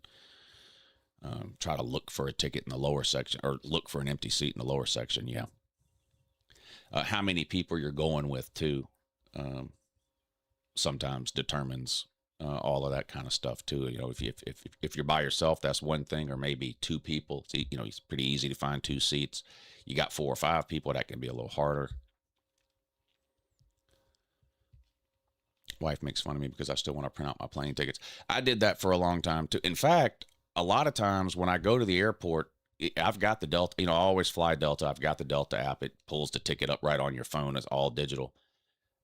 [SPEAKER 3] try to look for a ticket in the lower section, or look for an empty seat in the lower section. Yeah. How many people you're going with too, sometimes determines all of that kind of stuff too. You know, if you're by yourself, that's one thing, or maybe 2 people. See, you know, it's pretty easy to find 2 seats. You got 4 or 5 people, that can be a little harder. Wife makes fun of me because I still want to print out my plane tickets. I did that for a long time too. In fact, a lot of times when I go to the airport, I've got the Delta, you know, I always fly Delta. I've got the Delta app. It pulls the ticket up right on your phone. It's all digital.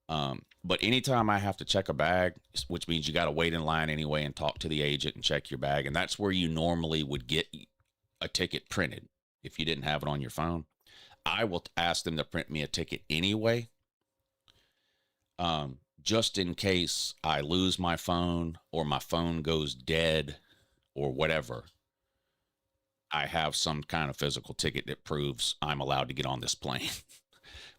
[SPEAKER 3] But anytime I have to check a bag, which means you got to wait in line anyway and talk to the agent and check your bag. And that's where you normally would get a ticket printed if you didn't have it on your phone. I will ask them to print me a ticket anyway. Just in case I lose my phone or my phone goes dead or whatever, I have some kind of physical ticket that proves I'm allowed to get on this plane.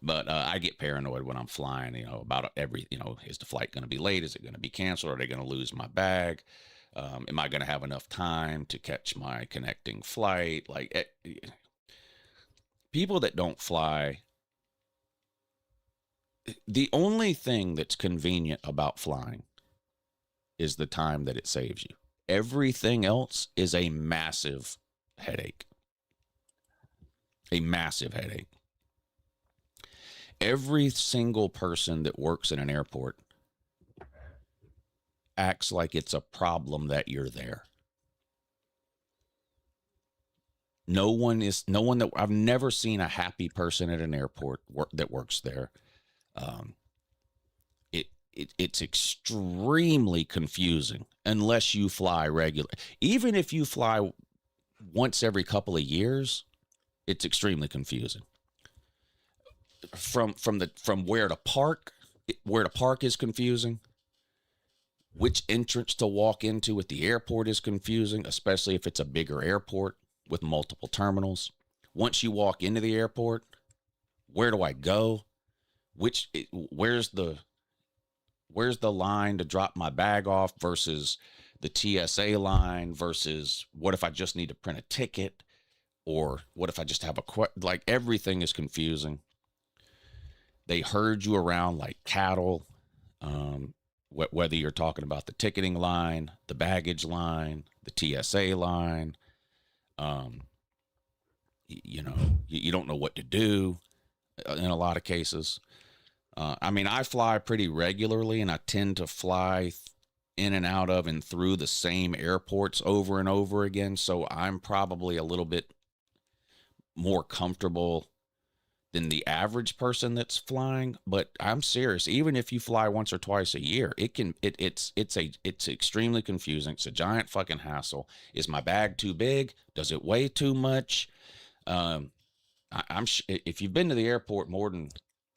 [SPEAKER 3] But I get paranoid when I'm flying, about every, is the flight going to be late? Is it going to be canceled? Are they going to lose my bag? Am I going to have enough time to catch my connecting flight? Like, people that don't fly, the only thing that's convenient about flying is the time that it saves you. Everything else is a massive headache. A massive headache. Every single person that works in an airport acts like it's a problem that you're there. No one that I've never seen a happy person at an airport that works there. It's extremely confusing unless you fly regular. Even if you fly once every couple of years, it's extremely confusing. From where to park is confusing. Which entrance to walk into at the airport is confusing, especially if it's a bigger airport with multiple terminals. Once you walk into the airport, where do I go? Where's the line to drop my bag off versus the TSA line versus what if I just need to print a ticket, or what if I just have like, everything is confusing. They herd you around like cattle. Whether you're talking about the ticketing line, the baggage line, the TSA line, you don't know what to do in a lot of cases. I fly pretty regularly, and I tend to fly in and out of and through the same airports over and over again. So I'm probably a little bit more comfortable than the average person that's flying. But I'm serious. Even if you fly once or twice a year, it's extremely confusing. It's a giant fucking hassle. Is my bag too big? Does it weigh too much? If you've been to the airport more than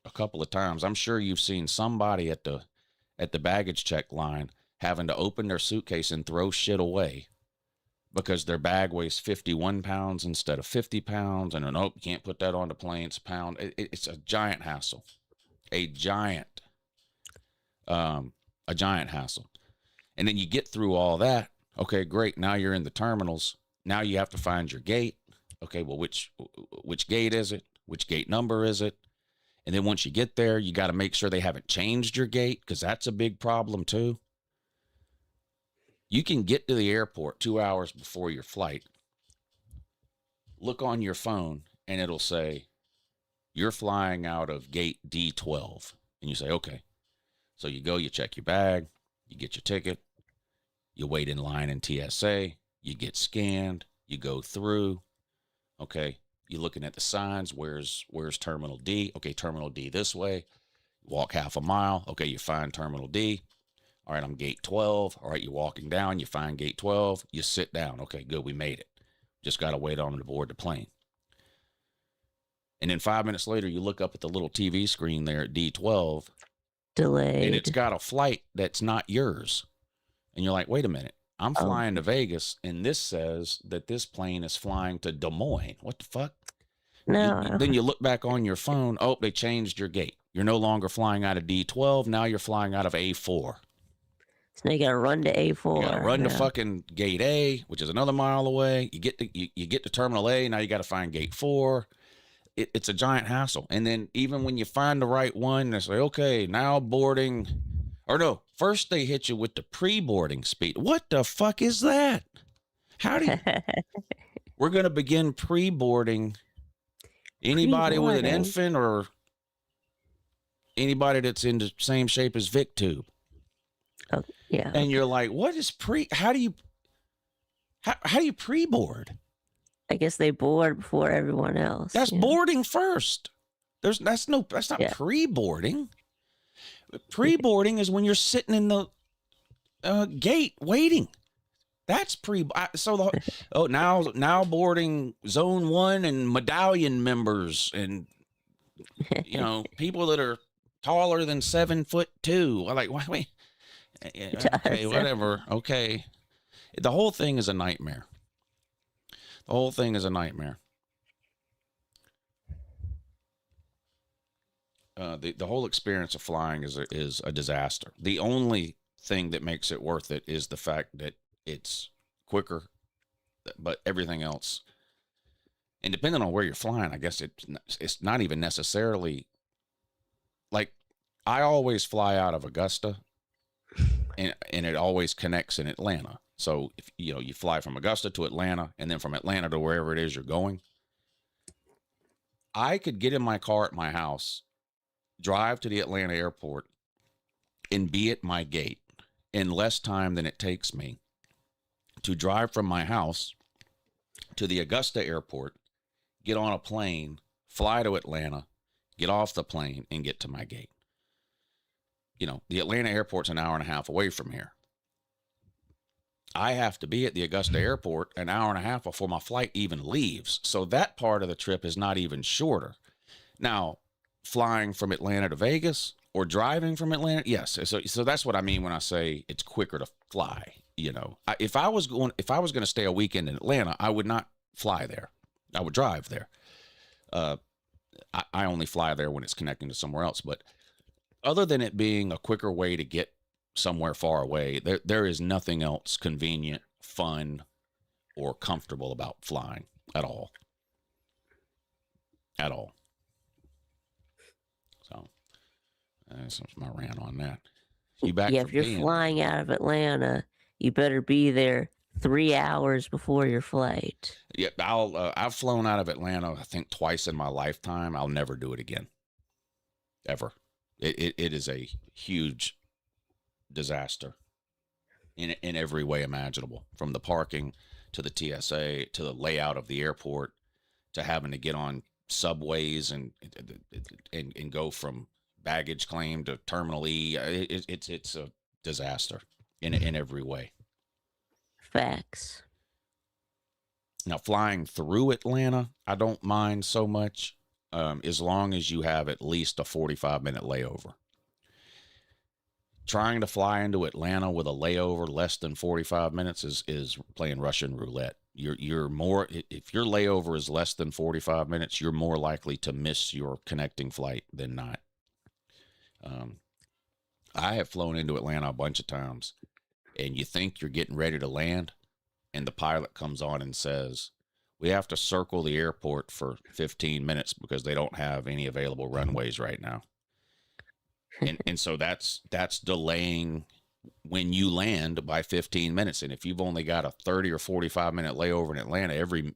[SPEAKER 3] a couple of times, I'm sure you've seen somebody at the baggage check line having to open their suitcase and throw shit away because their bag weighs 51 pounds instead of 50 pounds. And nope, you can't put that on the plane. It's a pound. It's a giant hassle. A giant hassle. And then you get through all that. Okay, great. Now you're in the terminals. Now you have to find your gate. Okay, well, which gate is it? Which gate number is it? And then once you get there, you got to make sure they haven't changed your gate, because that's a big problem too. You can get to the airport 2 hours before your flight, look on your phone, and it'll say, you're flying out of gate D12. And you say, okay. So you go, you check your bag, you get your ticket, you wait in line in TSA, you get scanned, you go through. Okay, you're looking at the signs. Where's Terminal D? Okay, Terminal D this way. Walk half a mile. Okay, you find Terminal D. All right, I'm gate 12. All right, you're walking down. You find gate 12. You sit down. Okay, good, we made it. Just got to wait on them to board the plane. And then 5 minutes later, you look up at the little TV screen there at D12.
[SPEAKER 4] Delayed.
[SPEAKER 3] And it's got a flight that's not yours. And you're like, wait a minute. I'm flying to Vegas, and this says that this plane is flying to Des Moines. What the fuck?
[SPEAKER 4] No.
[SPEAKER 3] Then you look back on your phone. Oh, they changed your gate. You're no longer flying out of D12. Now you're flying out of A4.
[SPEAKER 4] So now you got to run to A4.
[SPEAKER 3] You got to run to fucking gate A, which is another mile away. You get to Terminal A. Now you got to find gate 4. It's a giant hassle. And then even when you find the right one, they say, okay, now boarding. Or no, first they hit you with the pre-boarding speed. What the fuck is that? How do you... We're going to begin pre-boarding anybody with an infant or anybody that's in the same shape as Vic tube.
[SPEAKER 4] Oh, yeah.
[SPEAKER 3] And you're like, what is how do you pre-board?
[SPEAKER 4] I guess they board before everyone else.
[SPEAKER 3] That's boarding first. That's not pre-boarding. Pre-boarding is when you're sitting in the gate waiting. That's now boarding zone 1 and medallion members and people that are taller than 7'2". I'm like, wait. Okay, whatever. Okay. The whole thing is a nightmare. the whole experience of flying is a disaster. The only thing that makes it worth it is the fact that it's quicker, but everything else, and depending on where you're flying, I guess it's not even necessarily like I always fly out of Augusta, and it always connects in Atlanta. So if you fly from Augusta to Atlanta, and then from Atlanta to wherever it is you're going, I could get in my car at my house, drive to the Atlanta airport, and be at my gate in less time than it takes me to drive from my house to the Augusta airport, get on a plane, fly to Atlanta, get off the plane, and get to my gate. The Atlanta airport's an hour and a half away from here. I have to be at the Augusta airport an hour and a half before my flight even leaves. So that part of the trip is not even shorter. Now, flying from Atlanta to Vegas or driving from Atlanta, yes. So that's what I mean when I say it's quicker to fly. If I was going to stay a weekend in Atlanta, I would not fly there. I would drive there. I only fly there when it's connecting to somewhere else. But other than it being a quicker way to get somewhere far away, there is nothing else convenient, fun, or comfortable about flying at all. At all. So that's my rant on that. You back?
[SPEAKER 4] Yeah, if you're flying out of Atlanta, you better be there 3 hours before your flight.
[SPEAKER 3] Yeah, I've flown out of Atlanta, I think, twice in my lifetime. I'll never do it again. Ever. It is a huge disaster in every way imaginable, from the parking to the TSA to the layout of the airport to having to get on subways and go from baggage claim to Terminal E. It's a disaster in every way.
[SPEAKER 4] Facts.
[SPEAKER 3] Now, flying through Atlanta, I don't mind so much, as long as you have at least a 45-minute layover. Trying to fly into Atlanta with a layover less than 45 minutes is playing Russian roulette. You're more, if your layover is less than 45 minutes, you're more likely to miss your connecting flight than not. I have flown into Atlanta a bunch of times, and you think you're getting ready to land, and the pilot comes on and says, "We have to circle the airport for 15 minutes because they don't have any available runways right now." And so that's delaying when you land by 15 minutes. And if you've only got a 30 or 45-minute layover in Atlanta, every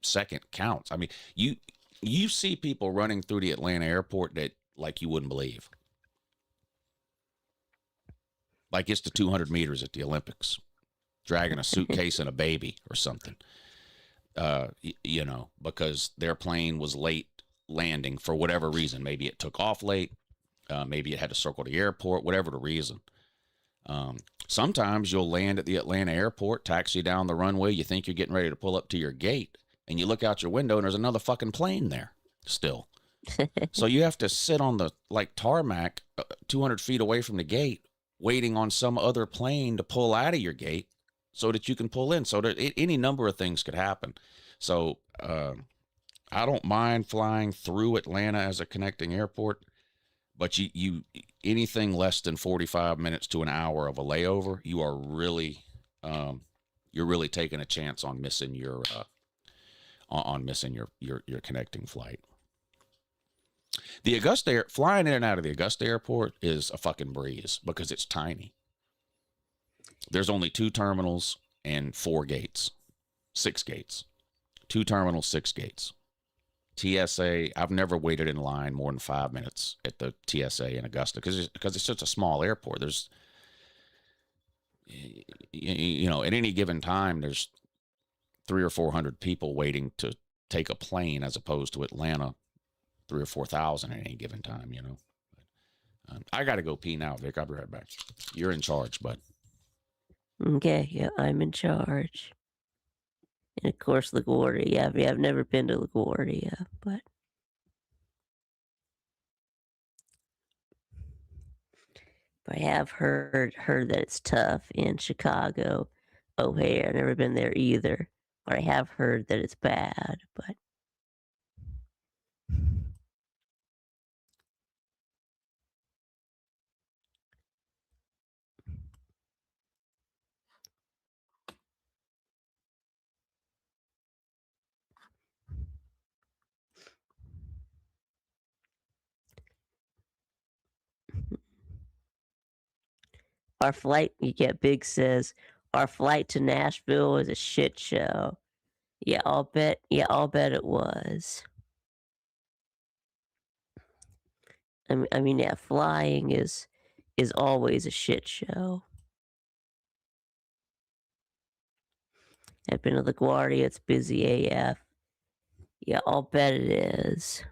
[SPEAKER 3] second counts. I mean, you see people running through the Atlanta airport that like you wouldn't believe. Like it's the 200 meters at the Olympics, dragging a suitcase and a baby or something. Because their plane was late landing for whatever reason. Maybe it took off late. Maybe it had to circle the airport, whatever the reason. Sometimes you'll land at the Atlanta airport, taxi down the runway. You think you're getting ready to pull up to your gate, and you look out your window and there's another fucking plane there still. So you have to sit on the tarmac 200 feet away from the gate, waiting on some other plane to pull out of your gate so that you can pull in. So that any number of things could happen. So I don't mind flying through Atlanta as a connecting airport. But you anything less than 45 minutes to an hour of a layover, you are really you're really taking a chance on missing your your connecting flight. The Augusta flying in and out of the Augusta airport is a fucking breeze because it's tiny. There's only 2 terminals and 4 gates, 6 gates, 2 terminals, 6 gates. TSA, I've never waited in line more than 5 minutes at the TSA in Augusta because it's such a small airport. There's, at any given time, there's 300 or 400 people waiting to take a plane, as opposed to Atlanta, 3,000 or 4,000 at any given time. I got to go pee now, Vic. I'll be right back. You're in charge, bud.
[SPEAKER 4] Okay, yeah, I'm in charge. And of course, LaGuardia. Yeah, I've never been to LaGuardia, but I have heard that it's tough in Chicago. O'Hare, I've never been there either, but I have heard that it's bad. But Our flight, yeah, Big says, our flight to Nashville was a shit show. Yeah, I'll bet it was. I mean, yeah, flying is always a shit show. I've been to LaGuardia, it's busy AF. Yeah, I'll bet it is.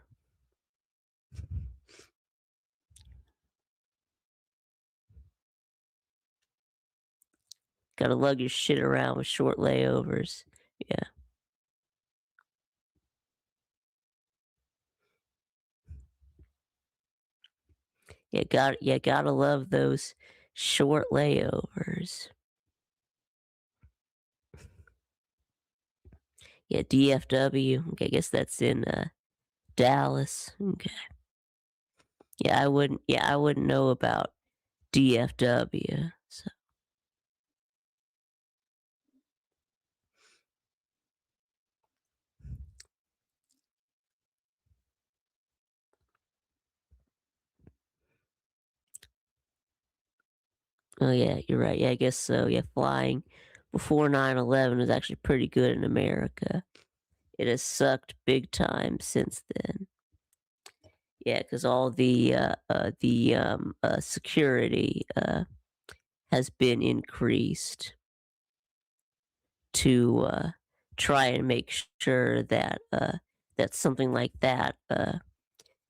[SPEAKER 4] Gotta lug your shit around with short layovers. Yeah. Gotta love those short layovers. Yeah, DFW. Okay, I guess that's in Dallas. Okay. Yeah, I wouldn't know about DFW. So oh yeah, you're right. Yeah, I guess so. Yeah, flying before 9/11 was actually pretty good in America. It has sucked big time since then. Yeah, because all the security has been increased to try and make sure that that something like that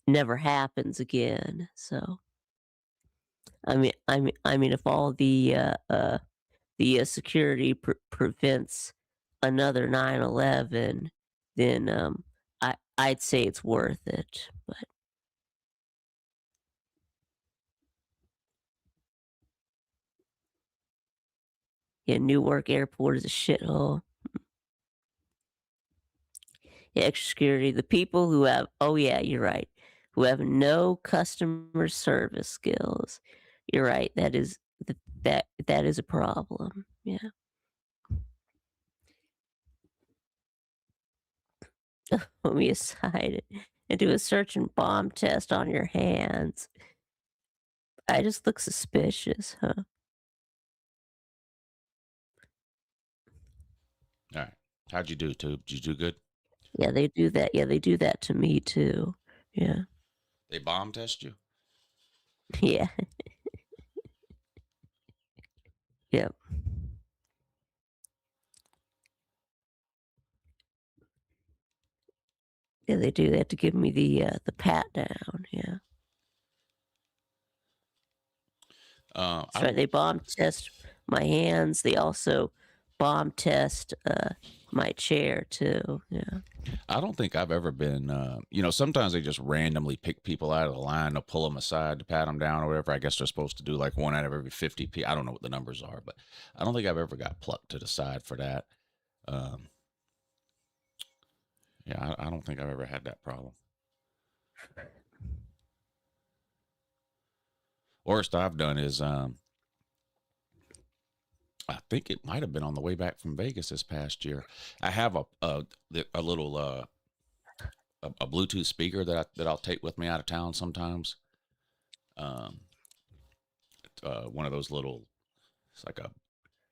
[SPEAKER 4] never happens again. So I mean, if all the security prevents another 9/11, then I'd say it's worth it. But yeah, Newark Airport is a shithole. Yeah, extra security. The people who have, oh yeah, you're right, who have no customer service skills. You're right. That is a problem. Yeah. Put me aside and do a search and bomb test on your hands. I just look suspicious, huh?
[SPEAKER 3] All right. How'd you do, Tube? Did you do good?
[SPEAKER 4] Yeah, they do that. Yeah, they do that to me too. Yeah.
[SPEAKER 3] They bomb test you?
[SPEAKER 4] Yeah. Yep. Yeah, they do. They have to give me the pat down. Yeah.
[SPEAKER 3] I
[SPEAKER 4] That's right.
[SPEAKER 3] don't.
[SPEAKER 4] They bomb test my hands. They also bomb test my chair too. Yeah.
[SPEAKER 3] I don't think I've ever been. Sometimes they just randomly pick people out of the line to pull them aside to pat them down or whatever. I guess they're supposed to do like one out of every 50 people. I don't know what the numbers are, but I don't think I've ever got plucked to the side for that. Um, yeah, I don't think I've ever had that problem. Worst I've done is I think it might have been on the way back from Vegas this past year. I have a little a Bluetooth speaker that I'll take with me out of town sometimes. Um, one of those little, it's like a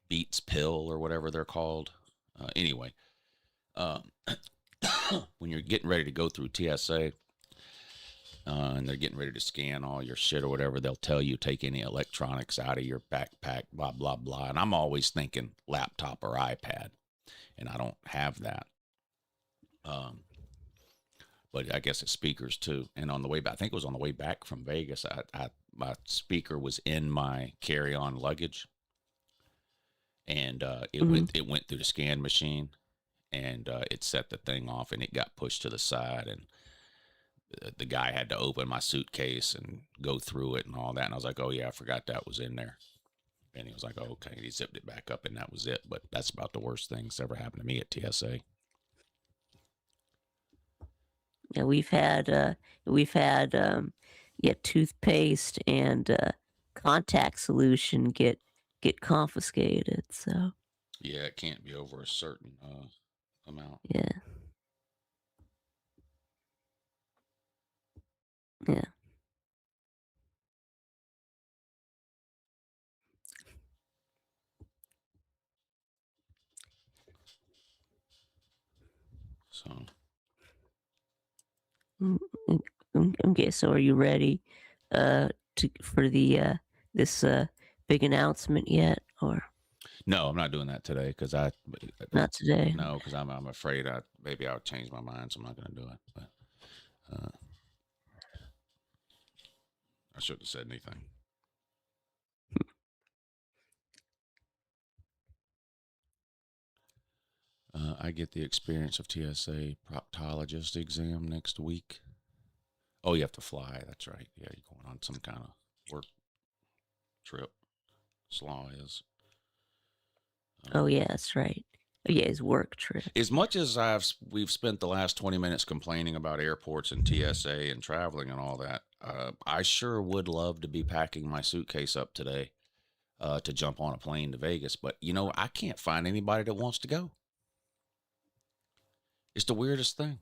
[SPEAKER 3] Beats pill or whatever they're called. Anyway, um, when you're getting ready to go through TSA and they're getting ready to scan all your shit or whatever, they'll tell you take any electronics out of your backpack, blah blah blah. And I'm always thinking laptop or iPad, and I don't have that. Um, but I guess it's speakers too. And on the way back, I think it was on the way back from Vegas. My speaker was in my carry-on luggage, and
[SPEAKER 4] Mhm.
[SPEAKER 3] it went through the scan machine, and it set the thing off, and it got pushed to the side, and the guy had to open my suitcase and go through it and all that. And I was like, oh yeah, I forgot that was in there. And he was like, oh, okay. And he zipped it back up, and that was it. But that's about the worst thing that's ever happened to me at TSA.
[SPEAKER 4] Yeah, we've had yeah, toothpaste and contact solution get confiscated. So
[SPEAKER 3] Yeah, it can't be over a certain amount.
[SPEAKER 4] yeah, yeah. Mm, Okay, so are you ready for the this big announcement yet, or
[SPEAKER 3] No, I'm not doing that today because
[SPEAKER 4] not today?
[SPEAKER 3] no, because I'm afraid maybe I'll change my mind, so I'm not going to do it. But uh, I shouldn't have said anything. I get the experience of TSA proctologist exam next week. Oh, you have to fly. That's right. Yeah, you're going on some kind of work trip. Slaw is.
[SPEAKER 4] Oh yeah, that's right. Oh, yeah, his work trip.
[SPEAKER 3] As much as we've spent the last 20 minutes complaining about airports and TSA and traveling and all that, I sure would love to be packing my suitcase up today to jump on a plane to Vegas. But, I can't find anybody that wants to go. It's the weirdest thing.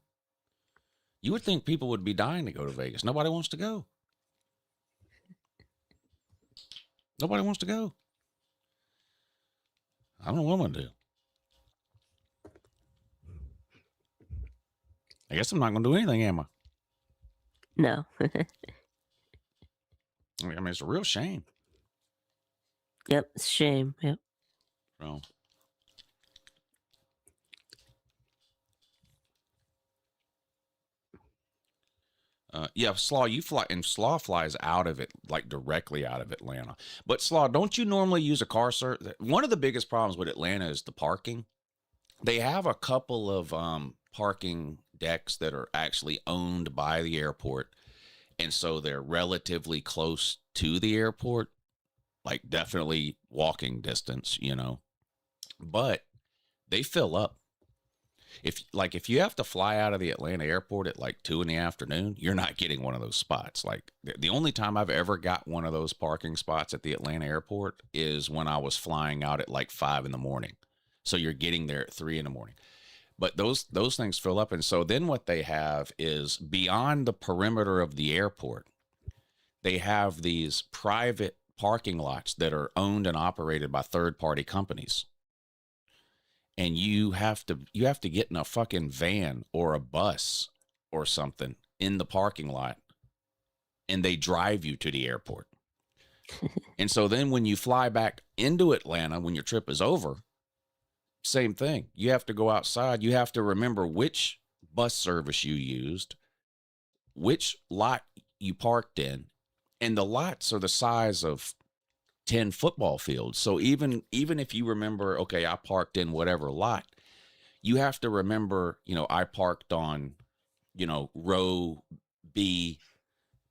[SPEAKER 3] You would think people would be dying to go to Vegas. Nobody wants to go. Nobody wants to go. I don't know what I'm going to do. I guess I'm not going to do anything, am I?
[SPEAKER 4] No.
[SPEAKER 3] I mean, it's a real shame.
[SPEAKER 4] Yep, it's a shame. Yep.
[SPEAKER 3] So, yeah, Slaw, you fly, and Slaw flies out of it, like directly out of Atlanta. But Slaw, don't you normally use a car service? One of the biggest problems with Atlanta is the parking. They have a couple of parking decks that are actually owned by the airport, and so they're relatively close to the airport, like definitely walking distance, but they fill up. If you have to fly out of the Atlanta airport at like 2 PM, you're not getting one of those spots. Like the only time I've ever got one of those parking spots at the Atlanta airport is when I was flying out at like 5 AM. So you're getting there at 3 AM. But those things fill up. And so then what they have is beyond the perimeter of the airport, they have these private parking lots that are owned and operated by third-party companies. And you have to get in a fucking van or a bus or something in the parking lot, and they drive you to the airport. And so then when you fly back into Atlanta, when your trip is over, same thing. You have to go outside. You have to remember which bus service you used, which lot you parked in, and the lots are the size of 10 football fields. So even if you remember, okay, I parked in whatever lot, you have to remember, I parked on, row B,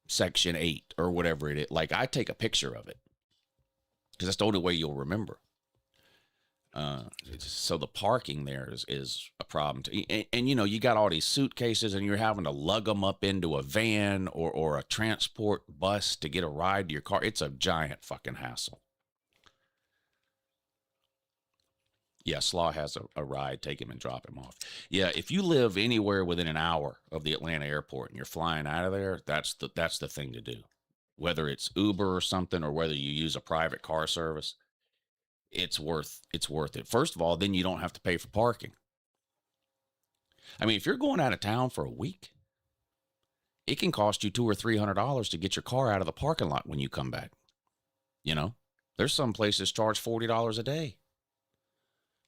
[SPEAKER 3] section 8 or whatever it is. Like I take a picture of it because that's the only way you'll remember. So the parking there is a problem. And you got all these suitcases and you're having to lug them up into a van or a transport bus to get a ride to your car. It's a giant fucking hassle. Yeah, Slaw has a ride, take him and drop him off. Yeah, if you live anywhere within an hour of the Atlanta airport and you're flying out of there, that's the thing to do. Whether it's Uber or something, or whether you use a private car service, it's worth it. First of all, then you don't have to pay for parking. I mean, if you're going out of town for a week, it can cost you $200 or $300 to get your car out of the parking lot when you come back. There's some places charge $40 a day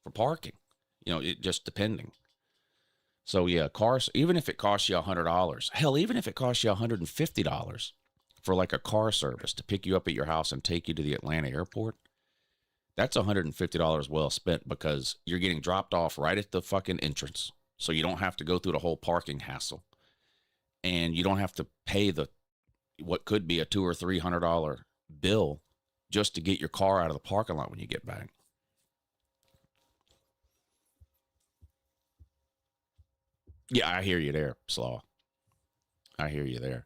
[SPEAKER 3] for parking, it just depending. So yeah, cars, even if it costs you $100, hell, even if it costs you $150 for like a car service to pick you up at your house and take you to the Atlanta airport, that's $150 well spent because you're getting dropped off right at the fucking entrance. So you don't have to go through the whole parking hassle, and you don't have to pay what could be a $200 or $300 bill just to get your car out of the parking lot when you get back. Yeah, I hear you there, Slaw. I hear you there.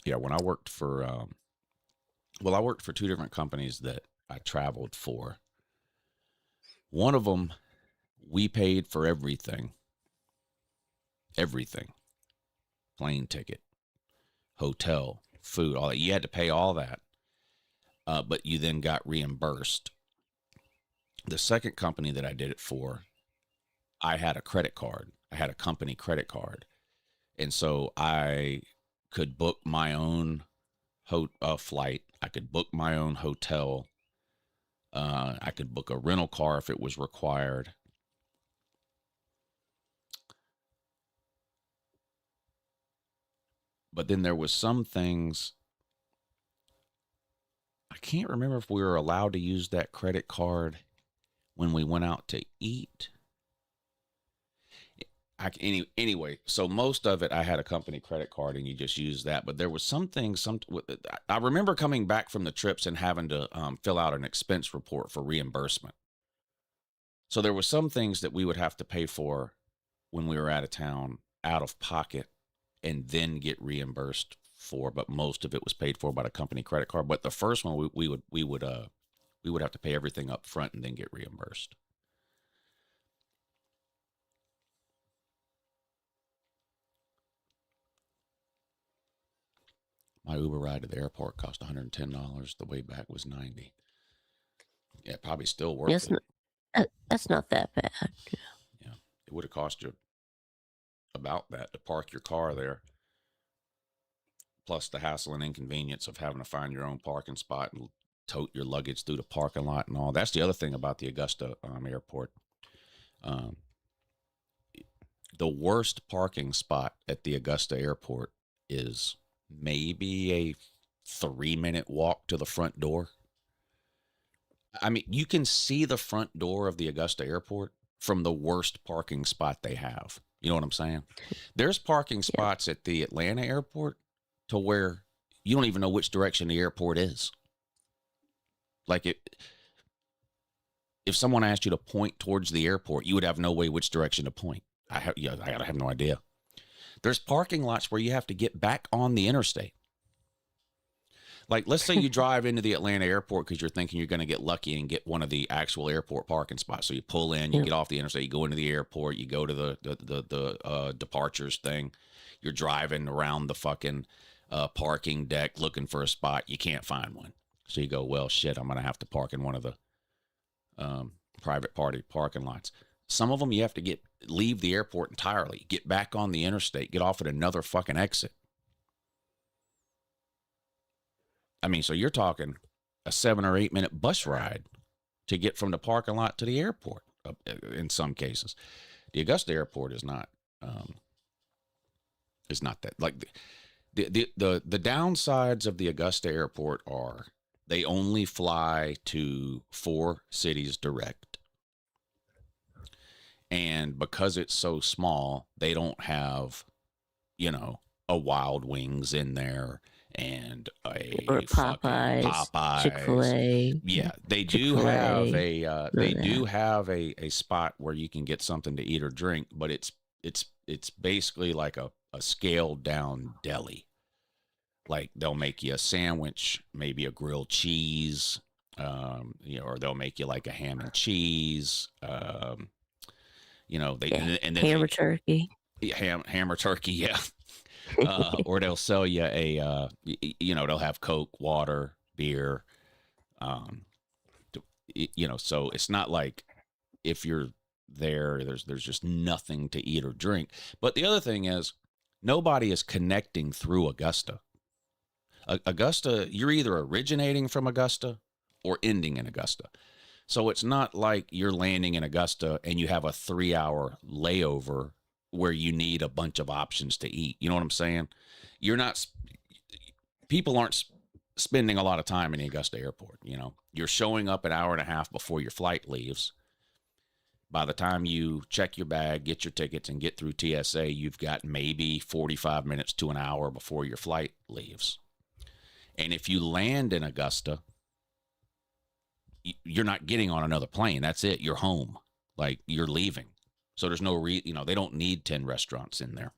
[SPEAKER 3] Yeah, when I worked for, I worked for two different companies that I traveled for. One of them, we paid for everything. Everything. Plane ticket, hotel, food, all that. You had to pay all that, but you then got reimbursed The second company that I did it for, I had a credit card. I had a company credit card. And so I could book my own flight. I could book my own hotel. I could book a rental car if it was required. But then there was some things, I can't remember if we were allowed to use that credit card when we went out to eat. Anyway, so most of it I had a company credit card and you just use that. But there was some things. I remember coming back from the trips and having to fill out an expense report for reimbursement. So there were some things that we would have to pay for when we were out of town, out of pocket, and then get reimbursed for. But most of it was paid for by the company credit card. But the first one we would have to pay everything up front and then get reimbursed. My Uber ride to the airport cost $110. The way back was $90. Yeah, probably still worth it.
[SPEAKER 4] That's not that bad.
[SPEAKER 3] Yeah, it would have cost you about that to park your car there, plus the hassle and inconvenience of having to find your own parking spot and tote your luggage through the parking lot and all. That's the other thing about the Augusta airport. The worst parking spot at the Augusta airport is maybe a 3-minute walk to the front door. I mean, you can see the front door of the Augusta airport from the worst parking spot they have. You know what I'm saying? There's parking spots at the Atlanta airport to where you don't even know which direction the airport is. Like if someone asked you to point towards the airport, you would have no way which direction to point. I have no idea. There's parking lots where you have to get back on the interstate. Like, let's say you drive into the Atlanta airport because you're thinking you're going to get lucky and get one of the actual airport parking spots. So you pull in, you get off the interstate, you go into the airport, you go to the departures thing. You're driving around the fucking parking deck looking for a spot. You can't find one. So you go, well, shit, I'm going to have to park in one of the private party parking lots. Some of them you have to leave the airport entirely, get back on the interstate, get off at another fucking exit. I mean, so you're talking a 7 or 8 minute bus ride to get from the parking lot to the airport in some cases. The Augusta airport is not that. Like the downsides of the Augusta airport are they only fly to 4 cities direct. And because it's so small, they don't have, a Wild Wings in there and
[SPEAKER 4] or Popeyes, Chick-fil-A.
[SPEAKER 3] Yeah, they do have a spot where you can get something to eat or drink, but it's basically like a scaled down deli. Like they'll make you a sandwich, maybe a grilled cheese, or they'll make you like a ham and cheese. Hammer
[SPEAKER 4] turkey.
[SPEAKER 3] Hammer turkey, yeah. Or they'll sell you they'll have Coke, water, beer. So it's not like if you're there, there's just nothing to eat or drink. But the other thing is, nobody is connecting through Augusta. Augusta, you're either originating from Augusta or ending in Augusta. So it's not like you're landing in Augusta and you have a 3-hour layover where you need a bunch of options to eat. You know what I'm saying? People aren't spending a lot of time in the Augusta airport. You're showing up an hour and a half before your flight leaves. By the time you check your bag, get your tickets, and get through TSA, you've got maybe 45 minutes to an hour before your flight leaves. And if you land in Augusta, you're not getting on another plane. That's it. You're home. Like, you're leaving. So there's no they don't need 10 restaurants in there,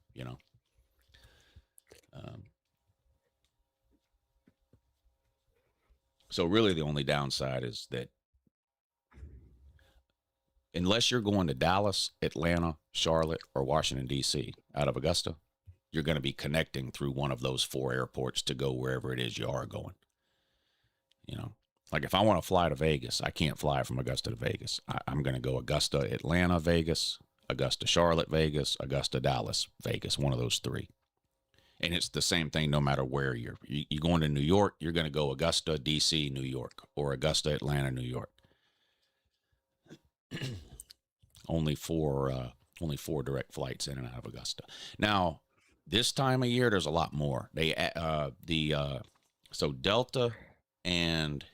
[SPEAKER 3] So really the only downside is that unless you're going to Dallas, Atlanta, Charlotte, or Washington, D.C. out of Augusta, you're going to be connecting through one of those 4 airports to go wherever it is you are going. Like if I want to fly to Vegas, I can't fly from Augusta to Vegas. I'm going to go Augusta, Atlanta, Vegas, Augusta, Charlotte, Vegas, Augusta, Dallas, Vegas, one of those three. And it's the same thing no matter where you're going to New York, you're going to go Augusta, DC, New York, or Augusta, Atlanta, New York. only four direct flights in and out of Augusta. Now, this time of year, there's a lot more. So Delta and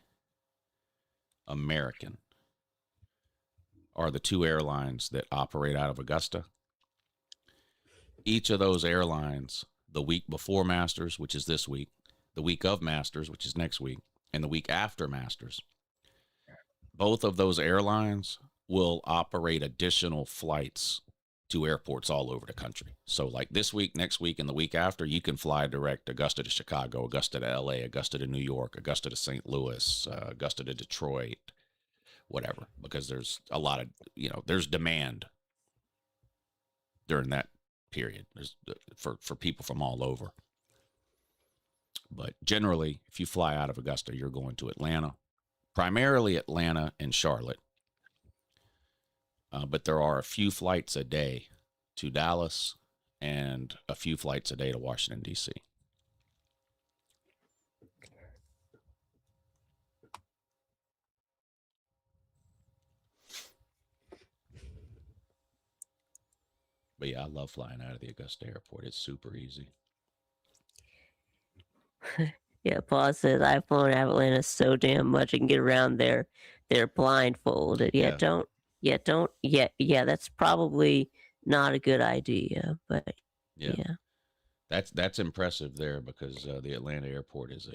[SPEAKER 3] American are the two airlines that operate out of Augusta. Each of those airlines, the week before Masters, which is this week, the week of Masters, which is next week, and the week after Masters, both of those airlines will operate additional flights to airports all over the country. So like this week, next week, and the week after, you can fly direct Augusta to Chicago, Augusta to LA, Augusta to New York, Augusta to St. Louis, Augusta to Detroit, whatever, because there's a lot of, there's demand during that period. There's for people from all over. But generally, if you fly out of Augusta, you're going to Atlanta, primarily Atlanta and Charlotte. But there are a few flights a day to Dallas and a few flights a day to Washington, D.C. But yeah, I love flying out of the Augusta airport. It's super easy.
[SPEAKER 4] Yeah, Paul says I've flown out of Atlanta so damn much I can get around there. They're blindfolded. Yeah. That's probably not a good idea, but yeah.
[SPEAKER 3] That's impressive there because the Atlanta airport is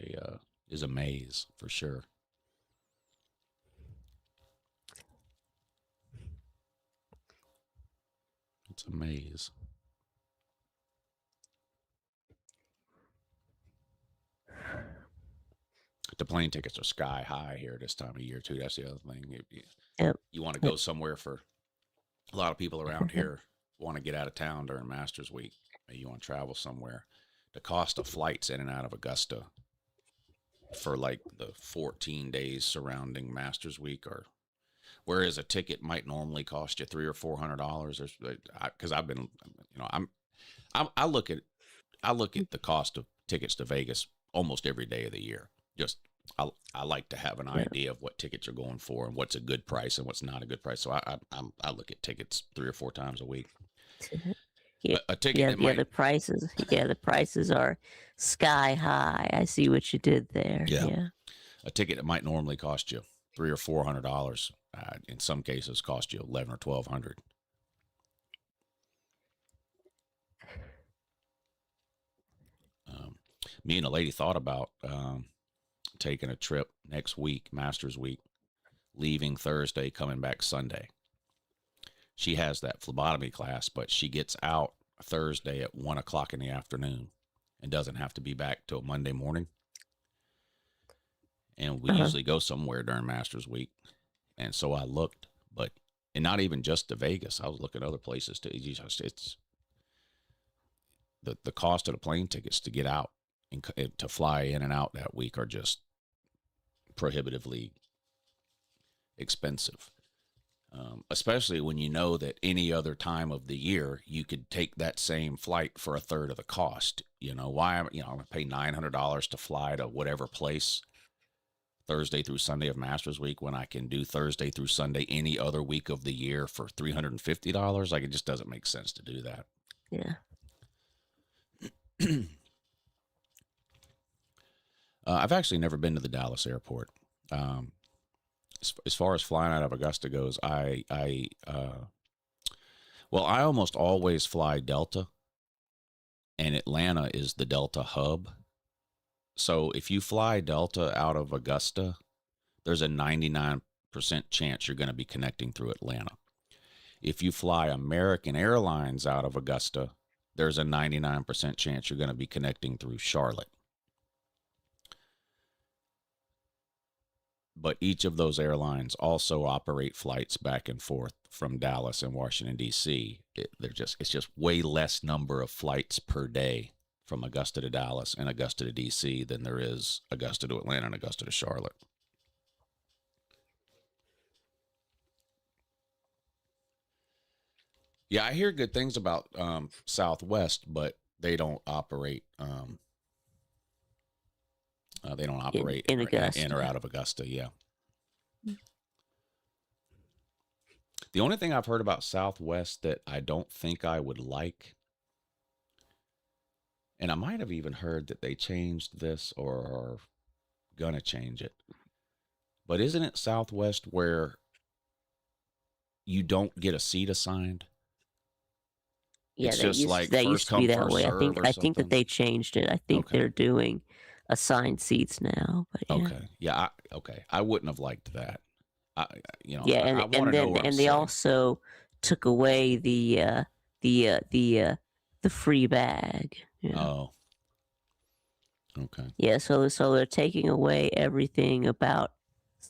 [SPEAKER 3] a maze for sure. It's a maze. The plane tickets are sky high here this time of year too. That's the other thing. You want to go somewhere for a lot of people around here want to get out of town during Masters Week. You want to travel somewhere. The cost of flights in and out of Augusta for like the 14 days surrounding Masters Week whereas a ticket might normally cost you $300 or $400, because I've been, I look at the cost of tickets to Vegas almost every day of the year. Just I like to have an idea of what tickets are going for and what's a good price and what's not a good price. So I look at tickets 3 or 4 times a week.
[SPEAKER 4] Yeah, a ticket. The prices are sky high. I see what you did there. Yeah.
[SPEAKER 3] A ticket that might normally cost you $300 or $400, in some cases cost you $1,100 or $1,200. Me and a lady thought about taking a trip next week, Masters Week, leaving Thursday, coming back Sunday. She has that phlebotomy class, but she gets out Thursday at 1:00 in the afternoon and doesn't have to be back till Monday morning. And we usually go somewhere during Masters Week. And so I looked, and not even just to Vegas. I was looking at other places too. It's the cost of the plane tickets to get out and to fly in and out that week are just prohibitively expensive. Especially when you know that any other time of the year you could take that same flight for a third of the cost. Why I'm gonna pay $900 to fly to whatever place Thursday through Sunday of Masters Week when I can do Thursday through Sunday any other week of the year for $350. Like, it just doesn't make sense to do that.
[SPEAKER 4] Yeah.
[SPEAKER 3] I've actually never been to the Dallas airport. As far as flying out of Augusta goes, I almost always fly Delta, and Atlanta is the Delta hub. So if you fly Delta out of Augusta, there's a 99% chance you're going to be connecting through Atlanta. If you fly American Airlines out of Augusta, there's a 99% chance you're going to be connecting through Charlotte. But each of those airlines also operate flights back and forth from Dallas and Washington, D.C. It's just way less number of flights per day from Augusta to Dallas and Augusta to D.C. than there is Augusta to Atlanta and Augusta to Charlotte. Yeah, I hear good things about Southwest, but they don't operate. They don't operate
[SPEAKER 4] in
[SPEAKER 3] in or
[SPEAKER 4] Augusta.
[SPEAKER 3] out of Augusta. Yeah. The only thing I've heard about Southwest that I don't think I would like, and I might have even heard that they changed this or are gonna change it, but isn't it Southwest where you don't get a seat assigned?
[SPEAKER 4] Yeah,
[SPEAKER 3] It's just like
[SPEAKER 4] that
[SPEAKER 3] first
[SPEAKER 4] used to be
[SPEAKER 3] come,
[SPEAKER 4] that
[SPEAKER 3] first
[SPEAKER 4] way.
[SPEAKER 3] serve or
[SPEAKER 4] I think that
[SPEAKER 3] something.
[SPEAKER 4] they changed it. I think
[SPEAKER 3] Okay.
[SPEAKER 4] they're doing assigned seats now. But yeah.
[SPEAKER 3] Okay. Yeah. Okay. I wouldn't have liked that. I,
[SPEAKER 4] Yeah,
[SPEAKER 3] I want to know where I'm
[SPEAKER 4] and they
[SPEAKER 3] sitting.
[SPEAKER 4] also took away the the free bag. Yeah.
[SPEAKER 3] Oh, okay.
[SPEAKER 4] Yeah, so they're taking away everything about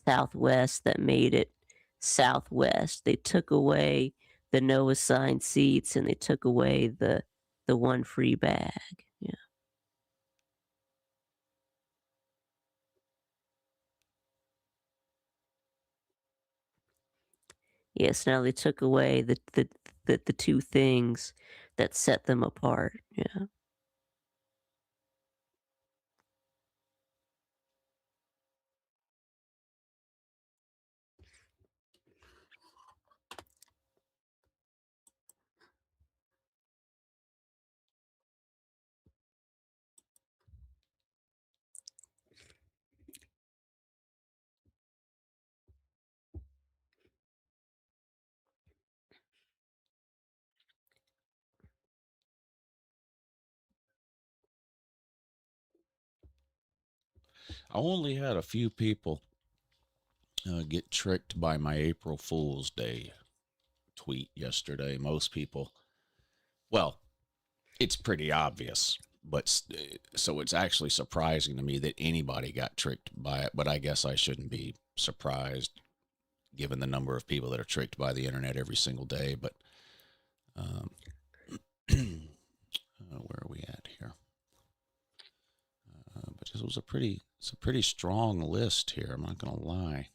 [SPEAKER 4] Southwest that made it Southwest. They took away the no assigned seats and they took away the one free bag. Yeah. Yes, now they took away the two things that set them apart. Yeah.
[SPEAKER 3] I only had a few people get tricked by my April Fool's Day tweet yesterday. Most people, well, it's pretty obvious, but so it's actually surprising to me that anybody got tricked by it. But I guess I shouldn't be surprised given the number of people that are tricked by the internet every single day. But um, where are we at here? But this was it's a pretty strong list here. I'm not gonna lie.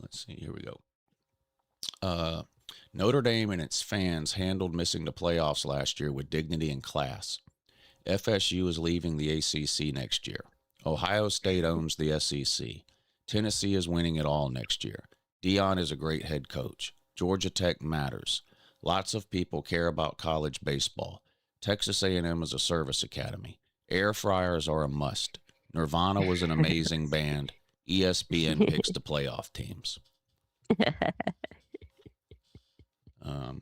[SPEAKER 3] Let's see. Here we go. Notre Dame and its fans handled missing the playoffs last year with dignity and class. FSU is leaving the ACC next year. Ohio State owns the SEC. Tennessee is winning it all next year. Deion is a great head coach. Georgia Tech matters. Lots of people care about college baseball. Texas A&M is a service academy. Air fryers are a must. Nirvana was an amazing band. ESPN picks the playoff teams. Um,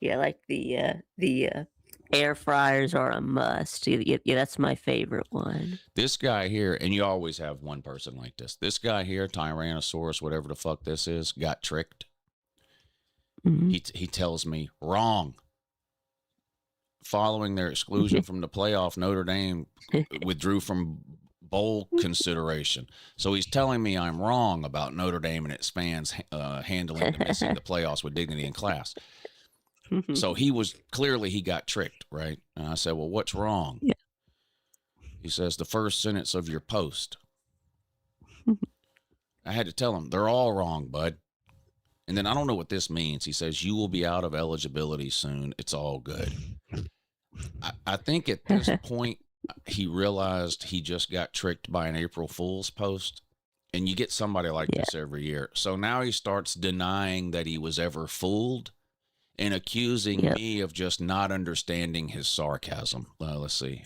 [SPEAKER 4] Yeah, like the air fryers are a must. Yeah, that's my favorite one.
[SPEAKER 3] This guy here, and you always have one person like this. This guy here, Tyrannosaurus, whatever the fuck this is, got tricked.
[SPEAKER 4] Mhm.
[SPEAKER 3] He tells me wrong. Following their exclusion from the playoff, Notre Dame withdrew from bowl consideration. So he's telling me I'm wrong about Notre Dame and its fans handling the missing the playoffs with dignity and class. So he got tricked, right? And I said, well, what's wrong?
[SPEAKER 4] Yeah.
[SPEAKER 3] He says, the first sentence of your post. I had to tell him, they're all wrong, bud. And then I don't know what this means. He says, you will be out of eligibility soon. It's all good. I think at this point, he realized he just got tricked by an April Fool's post. And you get somebody like this every year. So now he starts denying that he was ever fooled and accusing me of just not understanding his sarcasm. Let's see.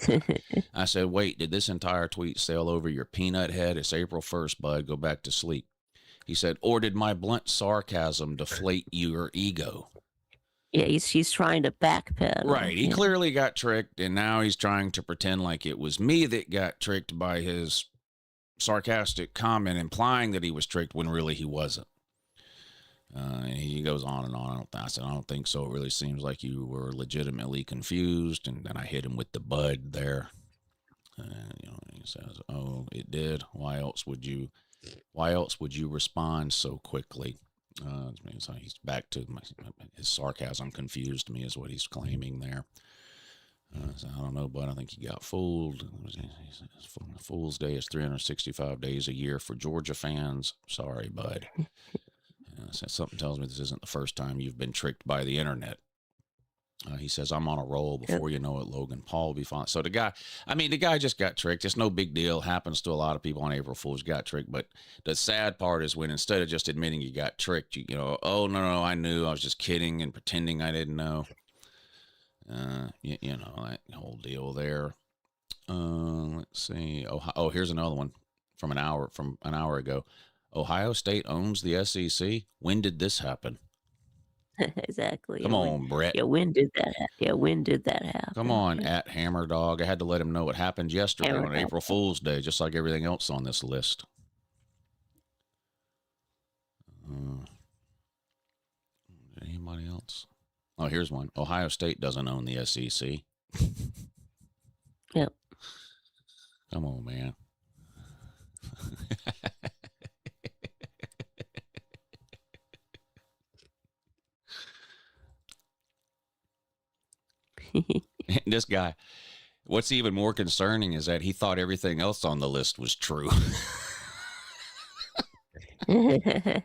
[SPEAKER 3] I said, wait, did this entire tweet sail over your peanut head? It's April 1st, bud. Go back to sleep. He said, or did my blunt sarcasm deflate your ego?
[SPEAKER 4] Yeah, he's trying to backpedal.
[SPEAKER 3] Right. He clearly got tricked, and now he's trying to pretend like it was me that got tricked by his sarcastic comment, implying that he was tricked when really he wasn't. And he goes on and on. I said, I don't think so. It really seems like you were legitimately confused. And then I hit him with the bud there. He says, oh, it did. Why else would you respond so quickly? So he's back to his sarcasm confused me is what he's claiming there. So I don't know, but I think he got fooled. Fool's Day is 365 days a year for Georgia fans. Sorry, bud. So something tells me this isn't the first time you've been tricked by the internet. He says, I'm on a roll. Before you know it, Logan Paul will be fine. So the guy just got tricked. It's no big deal. Happens to a lot of people on April Fool's, got tricked. But the sad part is when instead of just admitting you got tricked, you know, oh, no, I knew. I was just kidding and pretending I didn't know. You know, that whole deal there. Let's see. Oh, here's another one from an hour ago. Ohio State owns the SEC. When did this happen?
[SPEAKER 4] Exactly.
[SPEAKER 3] Come on, Brett.
[SPEAKER 4] Yeah, when did that happen? Yeah, when did that happen?
[SPEAKER 3] Come on, at Hammer Dog. I had to let him know what happened yesterday on April Fool's Day, just like everything else on this list. Anybody else? Oh, here's one. Ohio State doesn't own the SEC.
[SPEAKER 4] Yep.
[SPEAKER 3] Come on, man. This guy, what's even more concerning is that he thought everything else on the list was true. Hey,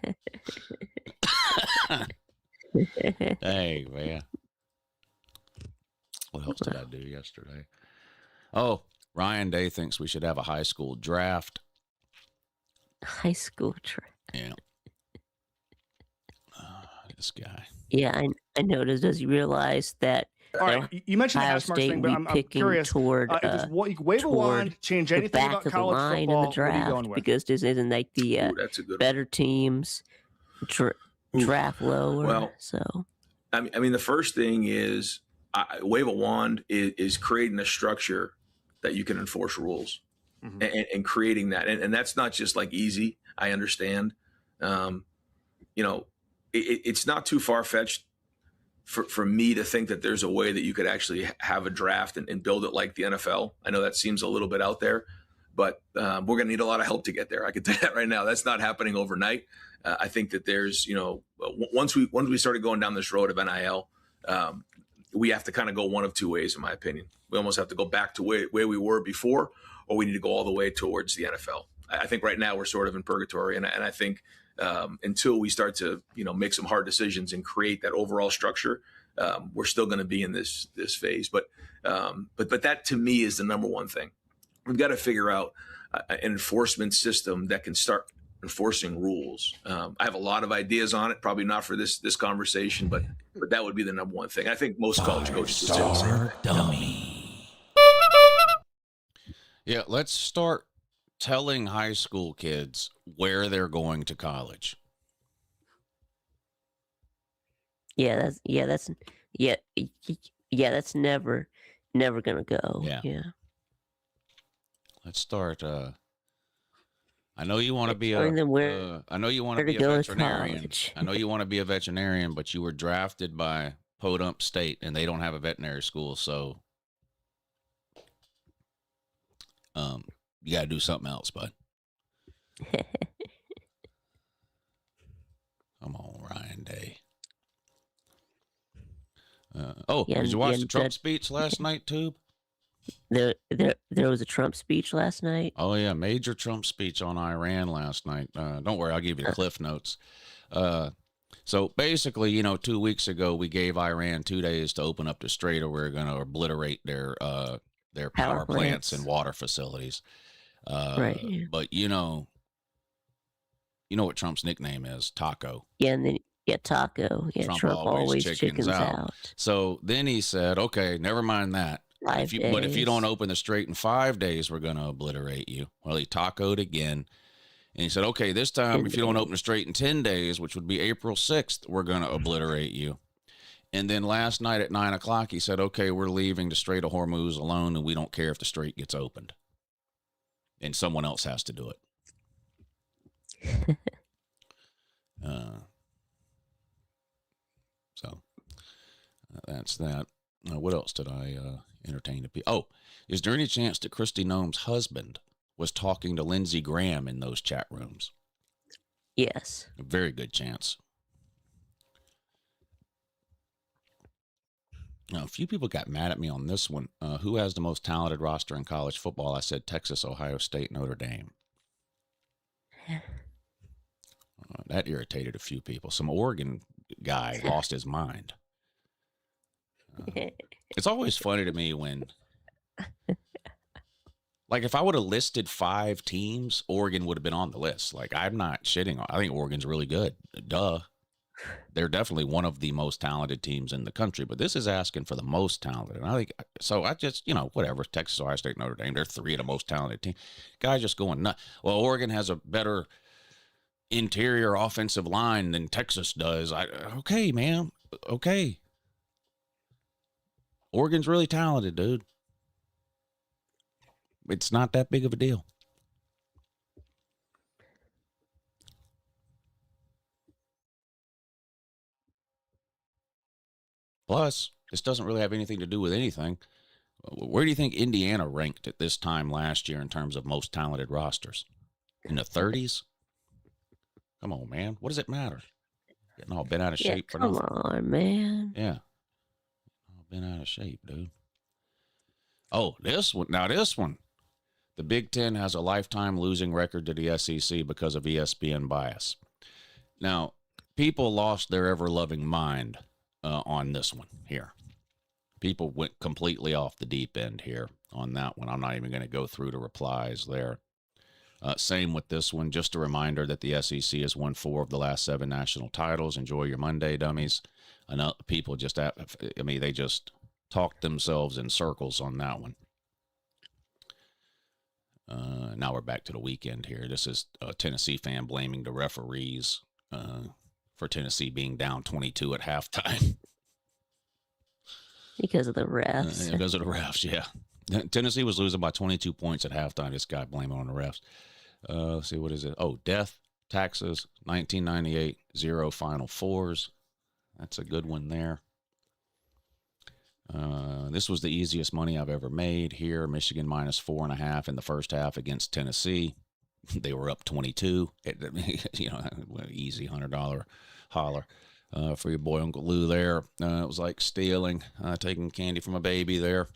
[SPEAKER 3] man. What else did I do yesterday? Oh, Ryan Day thinks we should have a high school draft.
[SPEAKER 4] High school draft.
[SPEAKER 3] Yeah. This guy.
[SPEAKER 4] Yeah, I noticed. Does he realize that?
[SPEAKER 5] All right, you mentioned the hash marks thing, but I'm curious.
[SPEAKER 4] Toward,
[SPEAKER 5] if there's what you can wave a wand, change anything about college football,
[SPEAKER 4] in the draft, what are you going with? Because this isn't like the better teams draft lower.
[SPEAKER 6] Well,
[SPEAKER 4] so
[SPEAKER 6] I mean, the first thing is wave a wand is creating a structure that you can enforce rules, and creating that, and that's not just like easy. I understand, you know, it's not too far fetched for me to think that there's a way that you could actually have a draft and build it like the NFL. I know that seems a little bit out there, but we're going to need a lot of help to get there. I can tell you that right now. That's not happening overnight. I think that there's, you know, once we started going down this road of NIL, we have to kind of go one of two ways, in my opinion. We almost have to go back to where we were before, or we need to go all the way towards the NFL. I think right now we're sort of in purgatory, and I think until we start to, you know, make some hard decisions and create that overall structure, we're still going to be in this phase. But that to me is the number one thing. We've got to figure out an enforcement system that can start enforcing rules. I have a lot of ideas on it, probably not for this conversation, but that would be the number one thing. I think most college coaches would say the same.
[SPEAKER 3] Dummy. Yeah, let's start telling high school kids where they're going to college.
[SPEAKER 4] That's never gonna go. Yeah.
[SPEAKER 3] Let's start. I know you want to be
[SPEAKER 4] a
[SPEAKER 3] veterinarian. I know you want to be a veterinarian, but you were drafted by Podump State, and they don't have a veterinary school, so you got to do something else, bud. Come on, Ryan Day. Did you watch the Trump speech last night, Tube?
[SPEAKER 4] There was a Trump speech last night.
[SPEAKER 3] Oh yeah, major Trump speech on Iran last night. Don't worry, I'll give you the cliff notes. So basically, you know, 2 weeks ago we gave Iran 2 days to open up the strait, or we're going to obliterate their power plants and water facilities.
[SPEAKER 4] Right. Yeah.
[SPEAKER 3] But you know what Trump's nickname is? Taco.
[SPEAKER 4] Yeah, and then Taco. Yeah, Trump always chickens out.
[SPEAKER 3] So then he said, "Okay, never mind that. But if you don't open the strait in 5 days, we're going to obliterate you." Well, he tacoed again. And he said, "Okay, this time, if you don't open the strait in 10 days, which would be April 6th, we're going to obliterate you." And then last night at 9 o'clock, he said, "Okay, we're leaving the Strait of Hormuz alone, and we don't care if the strait gets opened. And someone else has to do it." So that's that. What else did I entertain to people? Oh, is there any chance that Kristi Noem's husband was talking to Lindsey Graham in those chat rooms?
[SPEAKER 4] Yes.
[SPEAKER 3] A very good chance. Now, a few people got mad at me on this one. Who has the most talented roster in college football? I said Texas, Ohio State, Notre Dame. That irritated a few people. Some Oregon guy lost his mind. It's always funny to me when, like, if I would have listed 5 teams, Oregon would have been on the list. Like, I'm not shitting on. I think Oregon's really good. Duh. They're definitely one of the most talented teams in the country, but this is asking for the most talented. And I think, so I just, whatever, Texas, Ohio State, Notre Dame, they're 3 of the most talented teams. Guy just going nuts. Well, Oregon has a better interior offensive line than Texas does. Okay, man. Okay. Oregon's really talented, dude. It's not that big of a deal. Plus, this doesn't really have anything to do with anything. Where do you think Indiana ranked at this time last year in terms of most talented rosters? In the 30s? Come on, man. What does it matter? Getting all bent out of shape for nothing.
[SPEAKER 4] Come on, man.
[SPEAKER 3] Yeah. All bent out of shape, dude. Oh, this one. The Big Ten has a lifetime losing record to the SEC because of ESPN bias. Now, people lost their ever-loving mind on this one here. People went completely off the deep end here on that one. I'm not even going to go through the replies there. Same with this one. Just a reminder that the SEC has won 4 of the last 7 national titles. Enjoy your Monday, dummies. People just, they just talked themselves in circles on that one. Now we're back to the weekend here. This is a Tennessee fan blaming the referees for Tennessee being down 22 at halftime.
[SPEAKER 4] Because of the refs.
[SPEAKER 3] Because of the refs, yeah. Tennessee was losing by 22 points at halftime. This guy blaming on the refs. Let's see, what is it? Oh, death, taxes, 1998, 0 Final Fours. That's a good one there. This was the easiest money I've ever made here. Michigan minus 4.5 in the first half against Tennessee. They were up 22. Easy $100 holler for your boy Uncle Lou there. It was like stealing, taking candy from a baby there.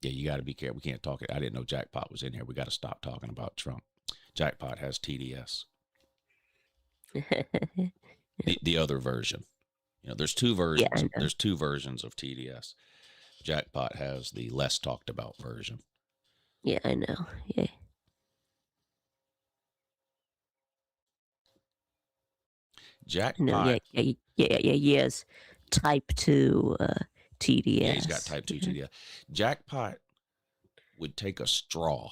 [SPEAKER 3] Yeah, you got to be careful. We can't talk. I didn't know Jackpot was in here. We got to stop talking about Trump. Jackpot has TDS. the other version. There's 2 versions. Yeah, there's 2 versions of TDS. Jackpot has the less talked about version.
[SPEAKER 4] Yeah, I know. Yeah.
[SPEAKER 3] Jackpot.
[SPEAKER 4] No, yes. Type 2 TDS.
[SPEAKER 3] Yeah, he's got type 2 TDS. Jackpot would take a straw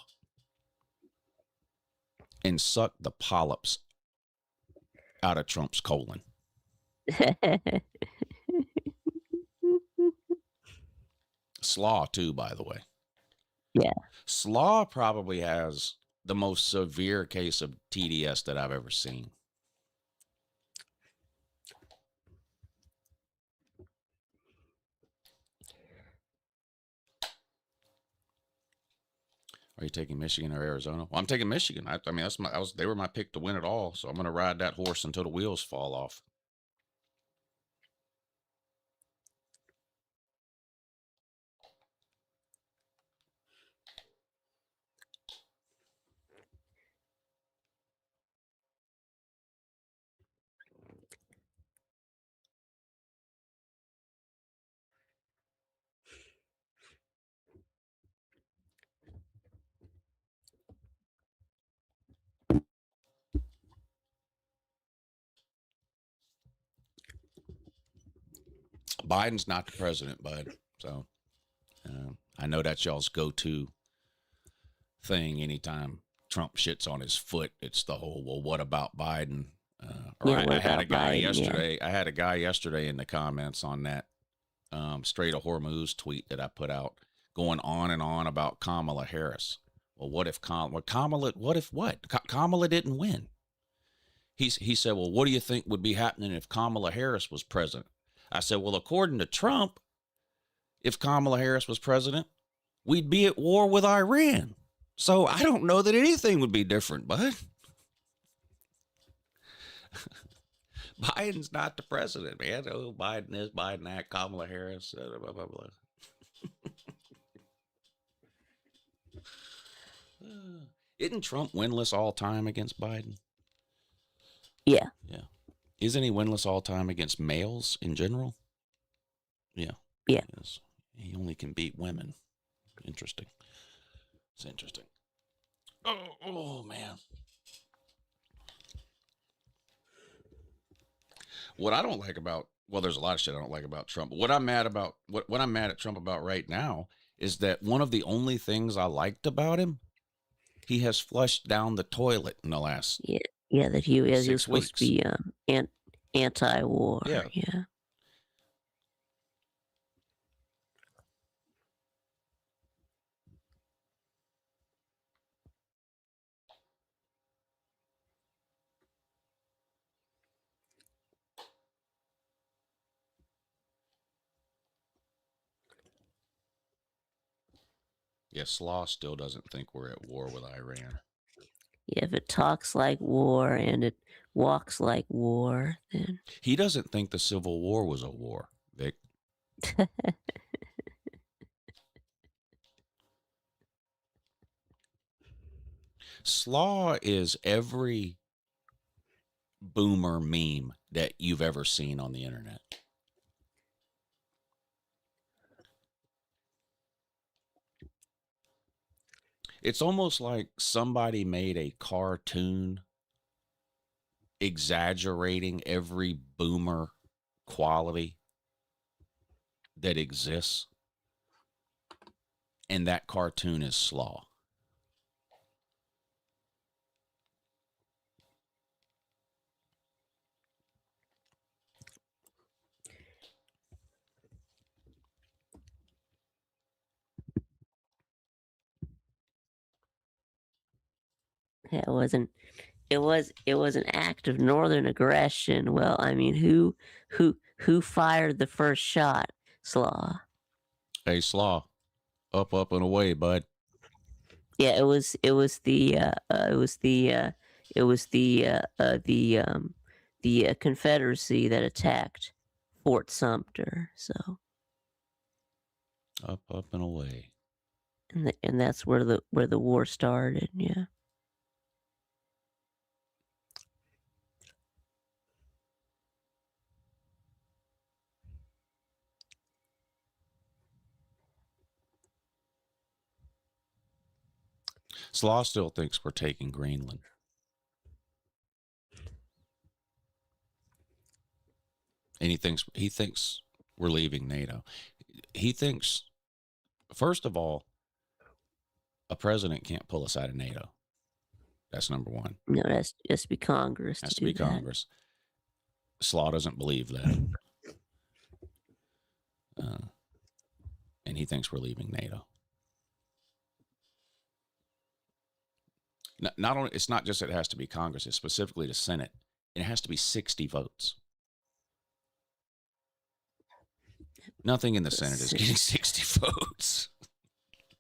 [SPEAKER 3] and suck the polyps out of Trump's colon. Slaw, too, by the way.
[SPEAKER 4] Yeah.
[SPEAKER 3] Slaw probably has the most severe case of TDS that I've ever seen. Are you taking Michigan or Arizona? Well, I'm taking Michigan. I mean, they were my pick to win it all. So I'm going to ride that horse until the wheels fall off. Biden's not the president, bud. So I know that's y'all's go-to thing. Anytime Trump shits on his foot, it's the whole, well, what about Biden? I had a guy yesterday. Yeah. I had a guy yesterday in the comments on that Strait of Hormuz tweet that I put out, going on and on about Kamala Harris. Well, what if Kamala didn't win? He said, well, what do you think would be happening if Kamala Harris was president? I said, well, according to Trump, if Kamala Harris was president, we'd be at war with Iran. So I don't know that anything would be different, bud. Biden's not the president, man. Oh, Biden is, Biden that, Kamala Harris, blah, blah, blah. Isn't Trump winless all time against Biden?
[SPEAKER 4] Yeah.
[SPEAKER 3] Yeah. Isn't he winless all time against males in general? Yeah.
[SPEAKER 4] Yeah.
[SPEAKER 3] Yes. He only can beat women. Interesting. It's interesting. Oh man. What I don't like about, well, there's a lot of shit I don't like about Trump. But what I'm mad about, what I'm mad at Trump about right now is that one of the only things I liked about him, he has flushed down the toilet in the last
[SPEAKER 4] that he is supposed to be anti-war.
[SPEAKER 3] Yeah. Yeah, Slaw still doesn't think we're at war with Iran.
[SPEAKER 4] Yeah, if it talks like war and it walks like war, then...
[SPEAKER 3] He doesn't think the Civil War was a war, Vic. Slaw is every boomer meme that you've ever seen on the internet. It's almost like somebody made a cartoon exaggerating every boomer quality that exists. And that cartoon is Slaw.
[SPEAKER 4] Yeah, it was an act of northern aggression. Well, I mean, who fired the first shot? Slaw.
[SPEAKER 3] Hey, Slaw, up and away, bud.
[SPEAKER 4] Yeah, it was the Confederacy that attacked Fort Sumter. So
[SPEAKER 3] up and away.
[SPEAKER 4] And that's where the war started. Yeah.
[SPEAKER 3] Slaw still thinks we're taking Greenland. And he thinks we're leaving NATO. He thinks, first of all, a president can't pull us out of NATO. That's number one.
[SPEAKER 4] No, that's just be Congress.
[SPEAKER 3] Has to be Congress. Slaw doesn't believe that. And he thinks we're leaving NATO. Not only, it's not just that it has to be Congress, it's specifically the Senate. It has to be 60 votes. Nothing in the Senate is getting 60 votes.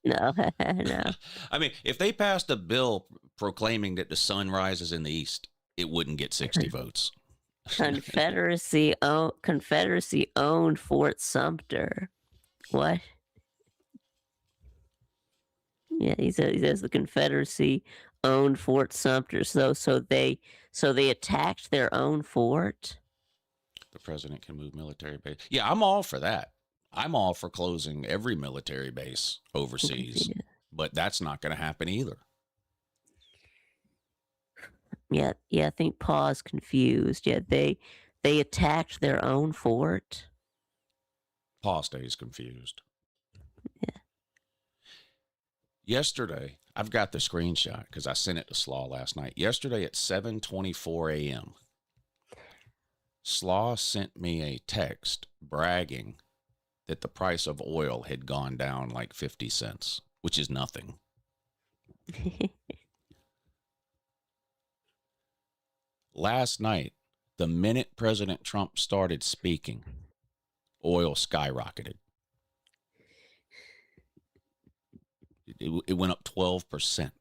[SPEAKER 4] No, no.
[SPEAKER 3] I mean, if they passed a bill proclaiming that the sun rises in the east, it wouldn't get 60 votes.
[SPEAKER 4] Confederacy owned Fort Sumter. What? Yeah, he says the Confederacy owned Fort Sumter. So they attacked their own fort.
[SPEAKER 3] The president can move military base. Yeah, I'm all for that. I'm all for closing every military base overseas, but that's not going to happen either.
[SPEAKER 4] Yeah. I think Paul's confused. Yeah, they attacked their own fort.
[SPEAKER 3] Paul stays confused.
[SPEAKER 4] Yeah.
[SPEAKER 3] Yesterday, I've got the screenshot because I sent it to Slaw last night. Yesterday at 7:24 a.m., Slaw sent me a text bragging that the price of oil had gone down like 50 cents, which is nothing. Last night, the minute President Trump started speaking, oil skyrocketed. It went up 12%.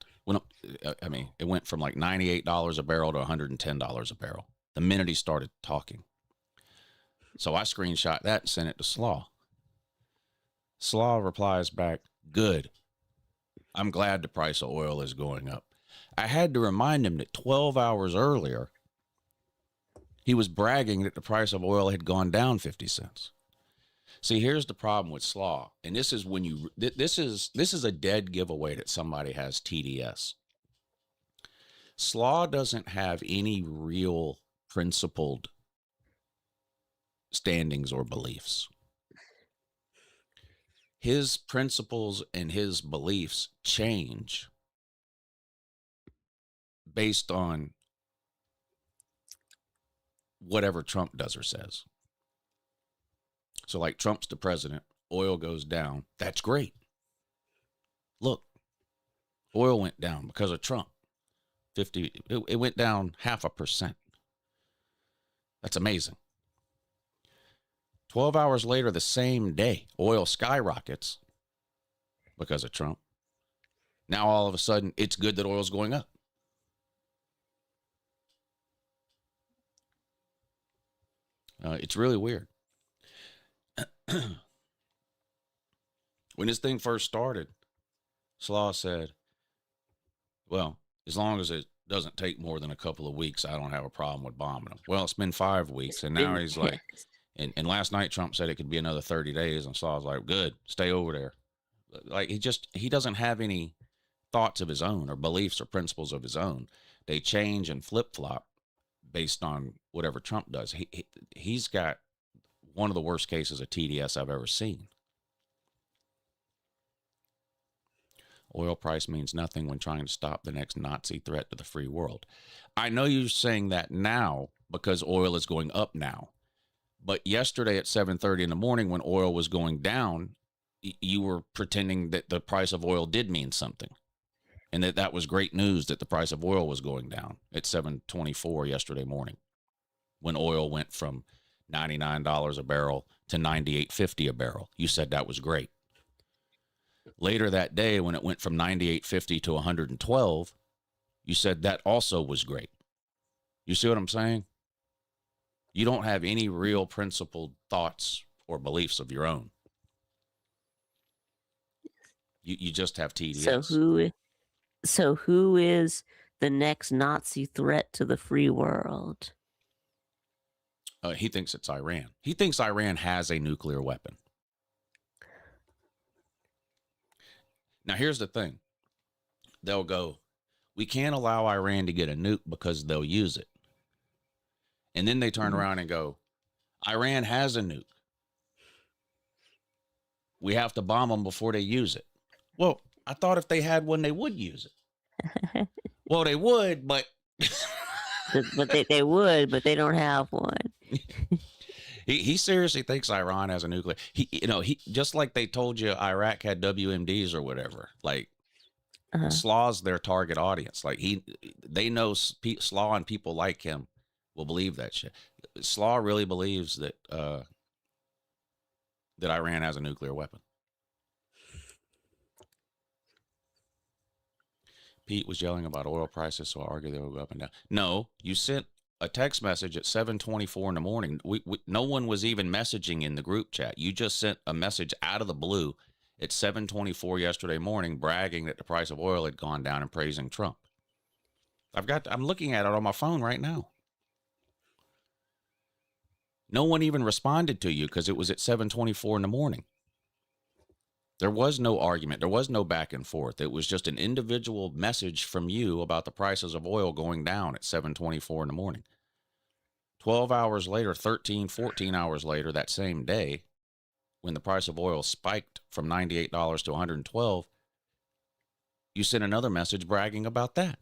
[SPEAKER 3] It went from like $98 a barrel to $110 a barrel. the minute he started talking. So I screenshot that and sent it to Slaw. Slaw replies back, good. I'm glad the price of oil is going up. I had to remind him that 12 hours earlier, he was bragging that the price of oil had gone down 50 cents. See, here's the problem with Slaw. And this is when you, this is a dead giveaway that somebody has TDS. Slaw doesn't have any real principled standings or beliefs. His principles and his beliefs change based on whatever Trump does or says. So like Trump's the president, oil goes down. That's great. Look, oil went down because of Trump. It went down 0.5%. That's amazing. 12 hours later, the same day, oil skyrockets because of Trump. Now, all of a sudden, it's good that oil's going up. It's really weird. When this thing first started, Slaw said, well, as long as it doesn't take more than a couple of weeks, I don't have a problem with bombing them. Well, it's been 5 weeks, and now he's like, and last night Trump said it could be another 30 days, and Slaw's like, good, stay over there. Like, he doesn't have any thoughts of his own or beliefs or principles of his own. They change and flip-flop based on whatever Trump does. He's got one of the worst cases of TDS I've ever seen. Oil price means nothing when trying to stop the next Nazi threat to the free world. I know you're saying that now because oil is going up now. But yesterday at 7:30 in the morning when oil was going down, you were pretending that the price of oil did mean something. And that was great news that the price of oil was going down at 7:24 yesterday morning when oil went from $99 a barrel to $98.50 a barrel. You said that was great. Later that day, when it went from $98.50 to $112, you said that also was great. You see what I'm saying? You don't have any real principled thoughts or beliefs of your own. You just have TDS.
[SPEAKER 4] So who is the next Nazi threat to the free world?
[SPEAKER 3] He thinks it's Iran. He thinks Iran has a nuclear weapon. Now, here's the thing. They'll go, we can't allow Iran to get a nuke because they'll use it. And then they turn around and go, Iran has a nuke. We have to bomb them before they use it. Well, I thought if they had one, they would use it. Well, they would, but...
[SPEAKER 4] they would, but they don't have one.
[SPEAKER 3] He seriously thinks Iran has a nuclear. He just like they told you Iraq had WMDs or whatever. Like Slaw's their target audience. Like they know Slaw and people like him will believe that shit. Slaw really believes that that Iran has a nuclear weapon. Pete was yelling about oil prices, so I argue they will go up and down. No, you sent a text message at 7:24 in the morning. No one was even messaging in the group chat. You just sent a message out of the blue at 7:24 yesterday morning bragging that the price of oil had gone down and praising Trump. I'm looking at it on my phone right now. No one even responded to you because it was at 7:24 in the morning. There was no argument. There was no back and forth. It was just an individual message from you about the prices of oil going down at 7:24 in the morning. 12 hours later, 13, 14 hours later, that same day, when the price of oil spiked from $98 to $112, you sent another message bragging about that.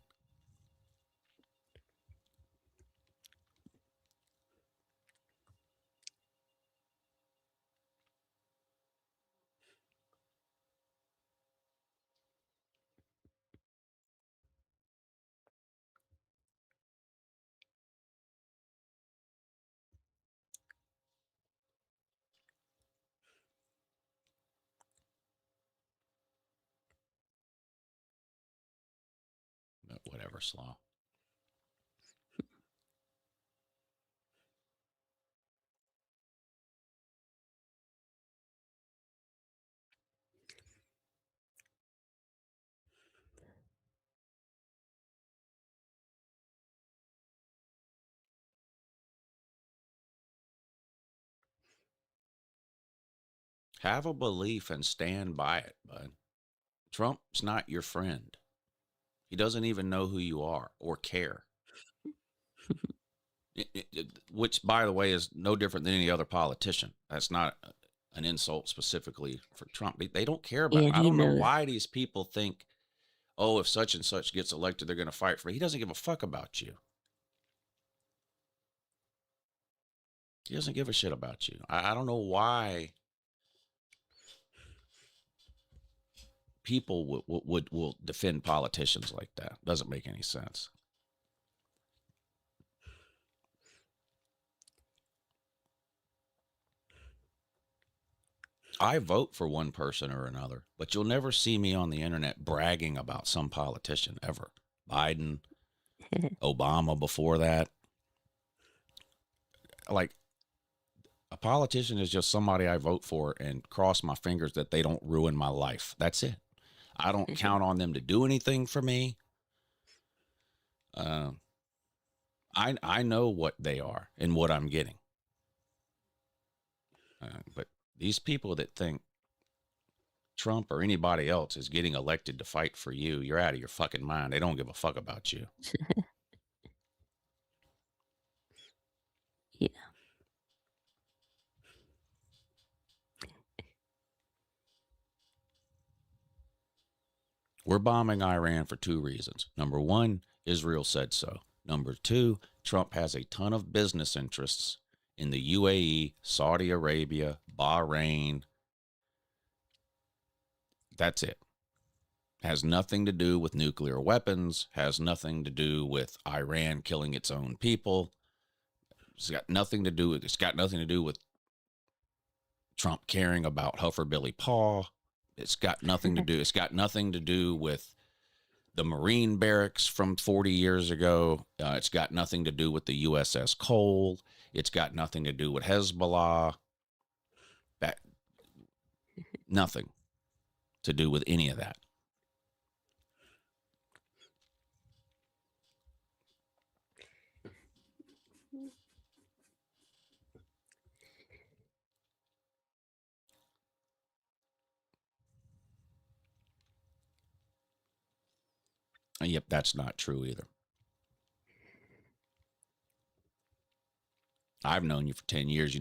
[SPEAKER 3] But whatever, Slaw. Have a belief and stand by it, bud. Trump's not your friend. He doesn't even know who you are or care. Which, by the way, is no different than any other politician. That's not an insult specifically for Trump. They don't care about him. I don't know why these people think, oh, if such and such gets elected, they're going to fight for it. He doesn't give a fuck about you. He doesn't give a shit about you. I don't know why people will defend politicians like that. Doesn't make any sense. I vote for one person or another, but you'll never see me on the internet bragging about some politician ever. Biden, Obama before that. Like, a politician is just somebody I vote for and cross my fingers that they don't ruin my life. That's it. I don't count on them to do anything for me. I know what they are and what I'm getting. But these people that think Trump or anybody else is getting elected to fight for you, you're out of your fucking mind. They don't give a fuck about you.
[SPEAKER 4] Yeah.
[SPEAKER 3] We're bombing Iran for two reasons. Number one, Israel said so. Number two, Trump has a ton of business interests in the UAE, Saudi Arabia, Bahrain. That's it. Has nothing to do with nuclear weapons, has nothing to do with Iran killing its own people. It's got nothing to do with Trump caring about Huffer Billy Paw. It's got nothing to do with the Marine barracks from 40 years ago. It's got nothing to do with the USS Cole. It's got nothing to do with Hezbollah. Nothing to do with any of that. Yep, that's not true either. I've known you for 10 years.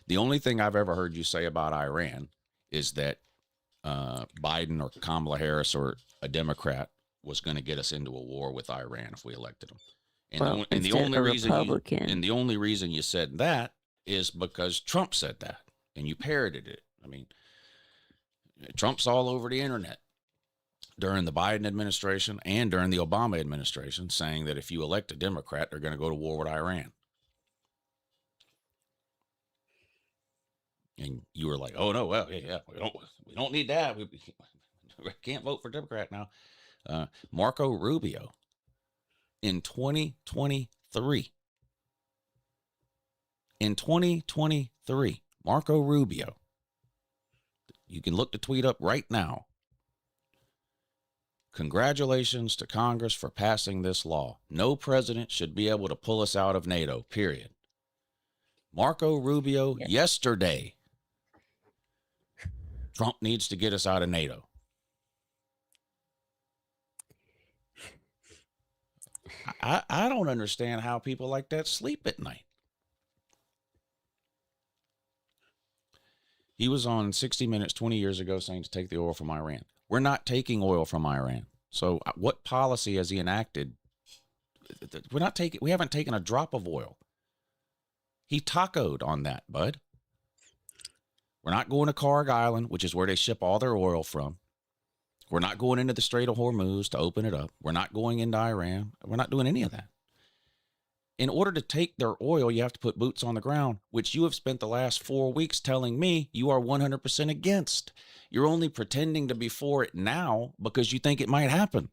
[SPEAKER 3] The only thing I've ever heard you say about Iran is that Biden or Kamala Harris or a Democrat was going to get us into a war with Iran if we elected them. And the only reason you said that is because Trump said that and you parroted it. I mean, Trump's all over the internet during the Biden administration and during the Obama administration saying that if you elect a Democrat, they're going to go to war with Iran. And you were like, "Oh no, well, yeah, we don't need that. We can't vote for Democrat now." Marco Rubio in 2023, Marco Rubio, you can look the tweet up right now. Congratulations to Congress for passing this law. No president should be able to pull us out of NATO, period. Marco Rubio, yesterday. Trump needs to get us out of NATO. I don't understand how people like that sleep at night. He was on 60 Minutes 20 years ago saying to take the oil from Iran. We're not taking oil from Iran. So what policy has he enacted? We haven't taken a drop of oil. He tacoed on that, bud. We're not going to Karg Island, which is where they ship all their oil from. We're not going into the Strait of Hormuz to open it up. We're not going into Iran. We're not doing any of that. In order to take their oil, you have to put boots on the ground, which you have spent the last 4 weeks telling me you are 100% against. You're only pretending to be for it now because you think it might happen.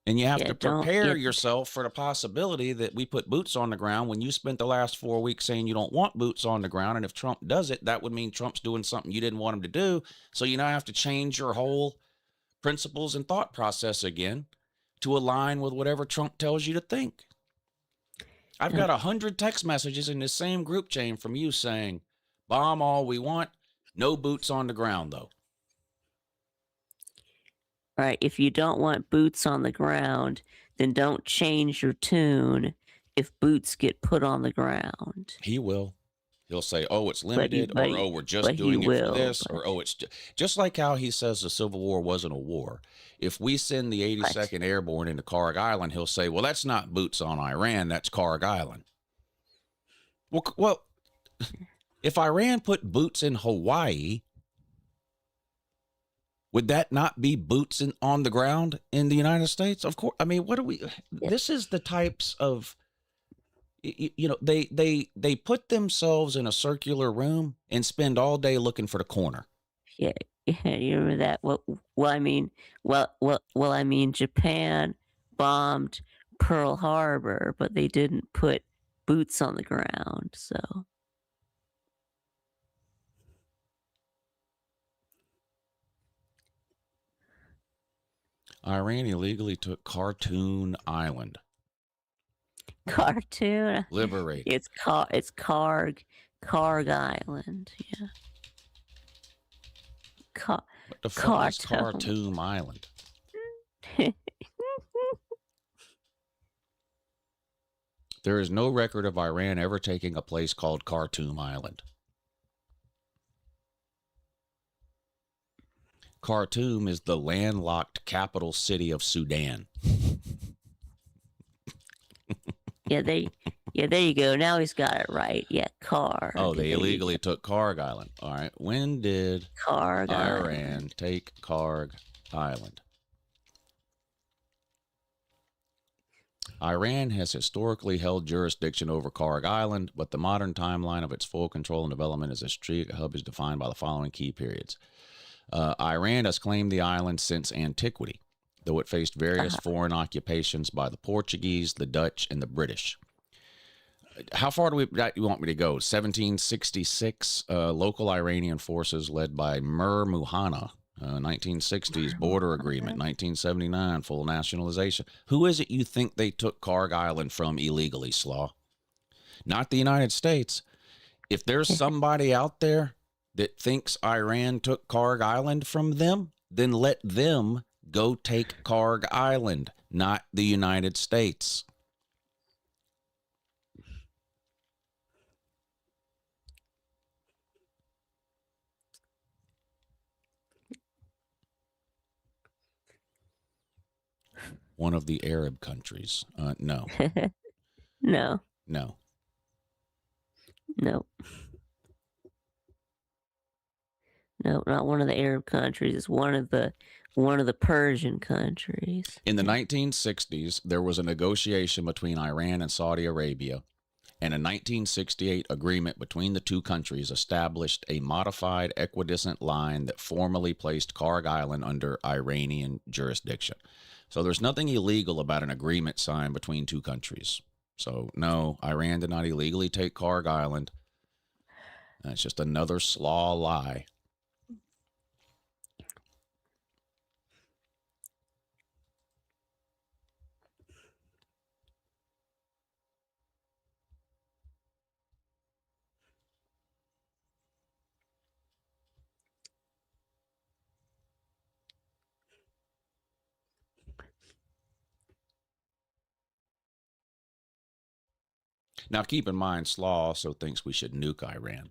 [SPEAKER 3] And you have to prepare yourself for the possibility that we put boots on the ground when you spent the last 4 weeks saying you don't want boots on the ground. And if Trump does it, that would mean Trump's doing something you didn't want him to do. So you now have to change your whole principles and thought process again to align with whatever Trump tells you to think. I've got 100 text messages in this same group chain from you saying, bomb all we want, No boots on the ground, though.
[SPEAKER 4] Right. If you don't want boots on the ground, then don't change your tune if boots get put on the ground.
[SPEAKER 3] He will. He'll say, oh, it's limited, or oh, we're just doing it for this, or oh, it's just like how he says the Civil War wasn't a war. If we send the 82nd Airborne into Karg Island, he'll say, well, that's not boots on Iran, that's Karg Island. Well, if Iran put boots in Hawaii, would that not be boots on the ground in the United States? Of course. I mean, what do we? This is the types of, you know, they put themselves in a circular room and spend all day looking for the corner.
[SPEAKER 4] Yeah, you remember that? I mean, Japan bombed Pearl Harbor, but they didn't put boots on the ground. So.
[SPEAKER 3] Iran illegally took Khartoum Island.
[SPEAKER 4] Khartoum.
[SPEAKER 3] Liberate.
[SPEAKER 4] It's Karg Island. Yeah.
[SPEAKER 3] What the fuck is Khartoum Island? There is no record of Iran ever taking a place called Khartoum Island. Khartoum is the landlocked capital city of Sudan.
[SPEAKER 4] Yeah, there you go. Now he's got it right. Yeah, Karg.
[SPEAKER 3] Oh, they illegally took Karg Island. All right. When did Iran take Karg Island? Iran has historically held jurisdiction over Karg Island, but the modern timeline of its full control and development as a strategic hub is defined by the following key periods. Iran has claimed the island since antiquity, though it faced various foreign occupations by the Portuguese, the Dutch, and the British. How far do you want me to go? 1766, local Iranian forces led by Mir Muhana. 1960s border agreement. 1979 full nationalization. Who is it you think they took Karg Island from illegally, Slaw? Not the United States. If there's somebody out there that thinks Iran took Karg Island from them, then let them go take Karg Island, not the United States. One of the Arab countries. No.
[SPEAKER 4] No.
[SPEAKER 3] No.
[SPEAKER 4] No. No, not one of the Arab countries. It's one of the Persian countries.
[SPEAKER 3] In the 1960s, there was a negotiation between Iran and Saudi Arabia, and a 1968 agreement between the two countries established a modified equidistant line that formally placed Karg Island under Iranian jurisdiction. So there's nothing illegal about an agreement signed between two countries. So no, Iran did not illegally take Karg Island. That's just another slaw lie. Now, keep in mind, Slaw also thinks we should nuke Iran.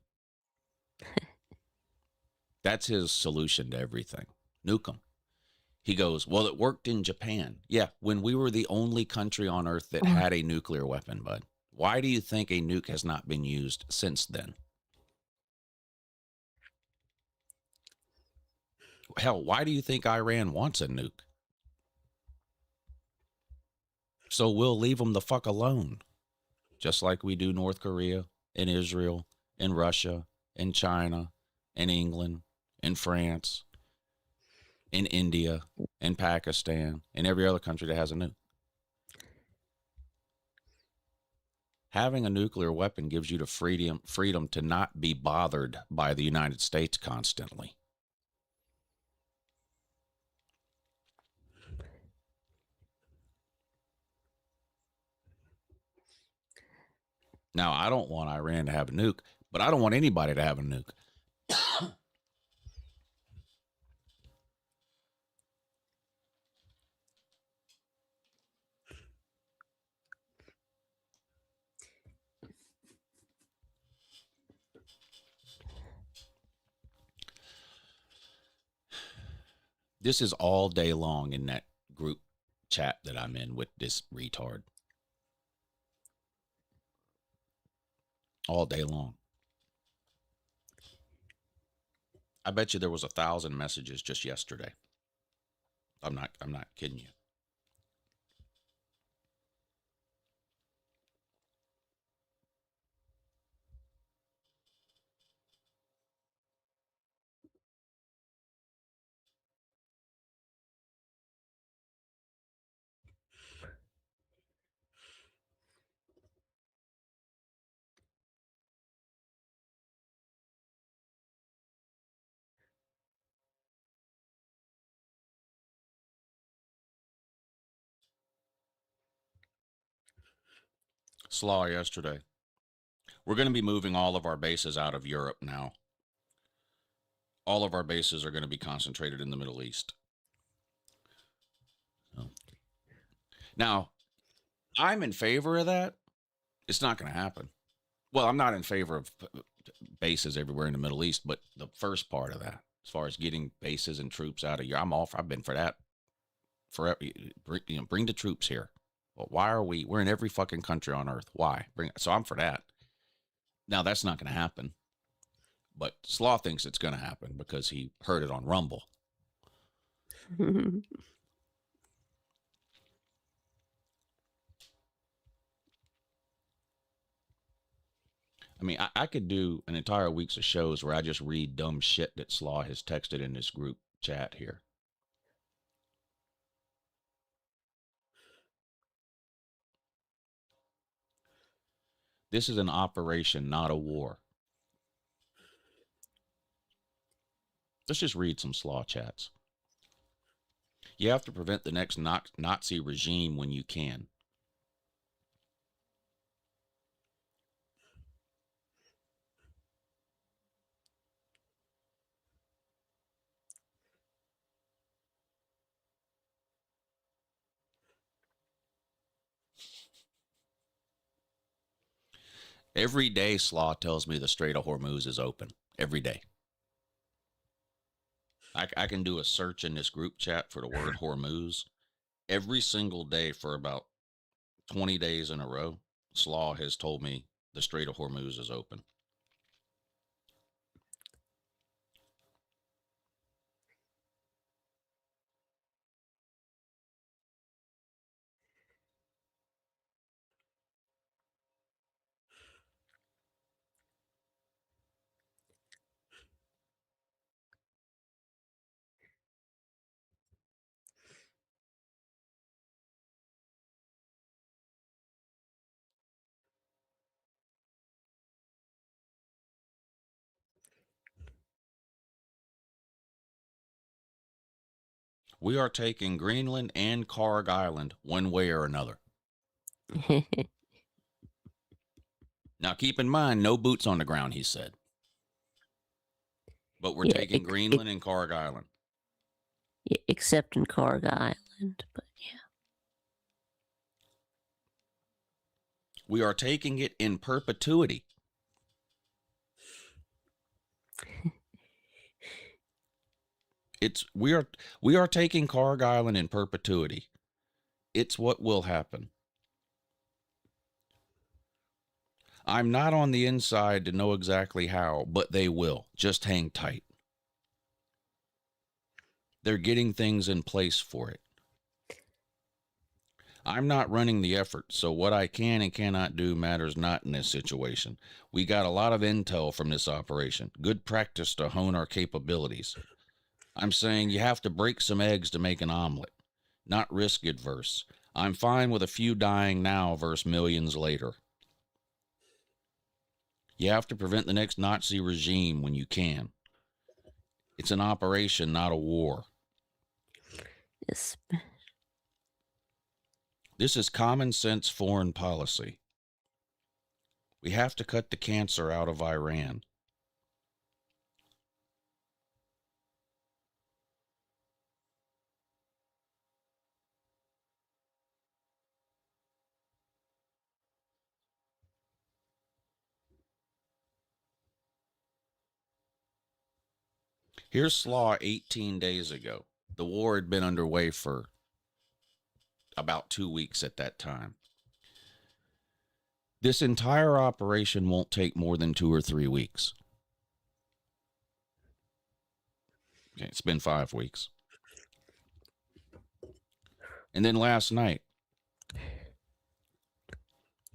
[SPEAKER 3] That's his solution to everything. Nuke them. He goes, well, it worked in Japan. Yeah, when we were the only country on Earth that had a nuclear weapon, bud. Why do you think a nuke has not been used since then? Hell, why do you think Iran wants a nuke? So we'll leave them the fuck alone. Just like we do North Korea and Israel and Russia and China and England and France and India and Pakistan and every other country that has a nuke. Having a nuclear weapon gives you the freedom to not be bothered by the United States constantly. Now, I don't want Iran to have a nuke, but I don't want anybody to have a nuke. This is all day long in that group chat that I'm in with this retard. All day long. I bet you there was 1,000 messages just yesterday. I'm not kidding you. Slaw yesterday. We're going to be moving all of our bases out of Europe now. All of our bases are going to be concentrated in the Middle East. Now, I'm in favor of that. It's not going to happen. Well, I'm not in favor of bases everywhere in the Middle East, but the first part of that, as far as getting bases and troops out of Europe, I'm all for. I've been for that forever. Bring the troops here. Well, why are we're in every fucking country on earth? Why? So I'm for that. Now, that's not going to happen. But Slaw thinks it's going to happen because he heard it on Rumble. I mean, I could do an entire week's of shows where I just read dumb shit that Slaw has texted in this group chat here. This is an operation, not a war. Let's just read some Slaw chats. You have to prevent the next Nazi regime when you can. Every day, Slaw tells me the Strait of Hormuz is open. Every day. I can do a search in this group chat for the word Hormuz. Every single day for about 20 days in a row, Slaw has told me the Strait of Hormuz is open. We are taking Greenland and Karg Island one way or another. Now, keep in mind, no boots on the ground, he said. But we're taking Greenland and Karg Island.
[SPEAKER 4] Yeah, except in Karg Island, but yeah.
[SPEAKER 3] We are taking it in perpetuity. We are taking Karg Island in perpetuity. It's what will happen. I'm not on the inside to know exactly how, but they will. Just hang tight. They're getting things in place for it. I'm not running the effort, so what I can and cannot do matters not in this situation. We got a lot of intel from this operation. Good practice to hone our capabilities. I'm saying you have to break some eggs to make an omelet, not risk adverse. I'm fine with a few dying now versus millions later. You have to prevent the next Nazi regime when you can. It's an operation, not a war.
[SPEAKER 4] Yes.
[SPEAKER 3] This is common sense foreign policy. We have to cut the cancer out of Iran. Here's Slaw 18 days ago. The war had been underway for about 2 weeks at that time. This entire operation won't take more than 2 or 3 weeks. Okay, it's been 5 weeks. And then last night,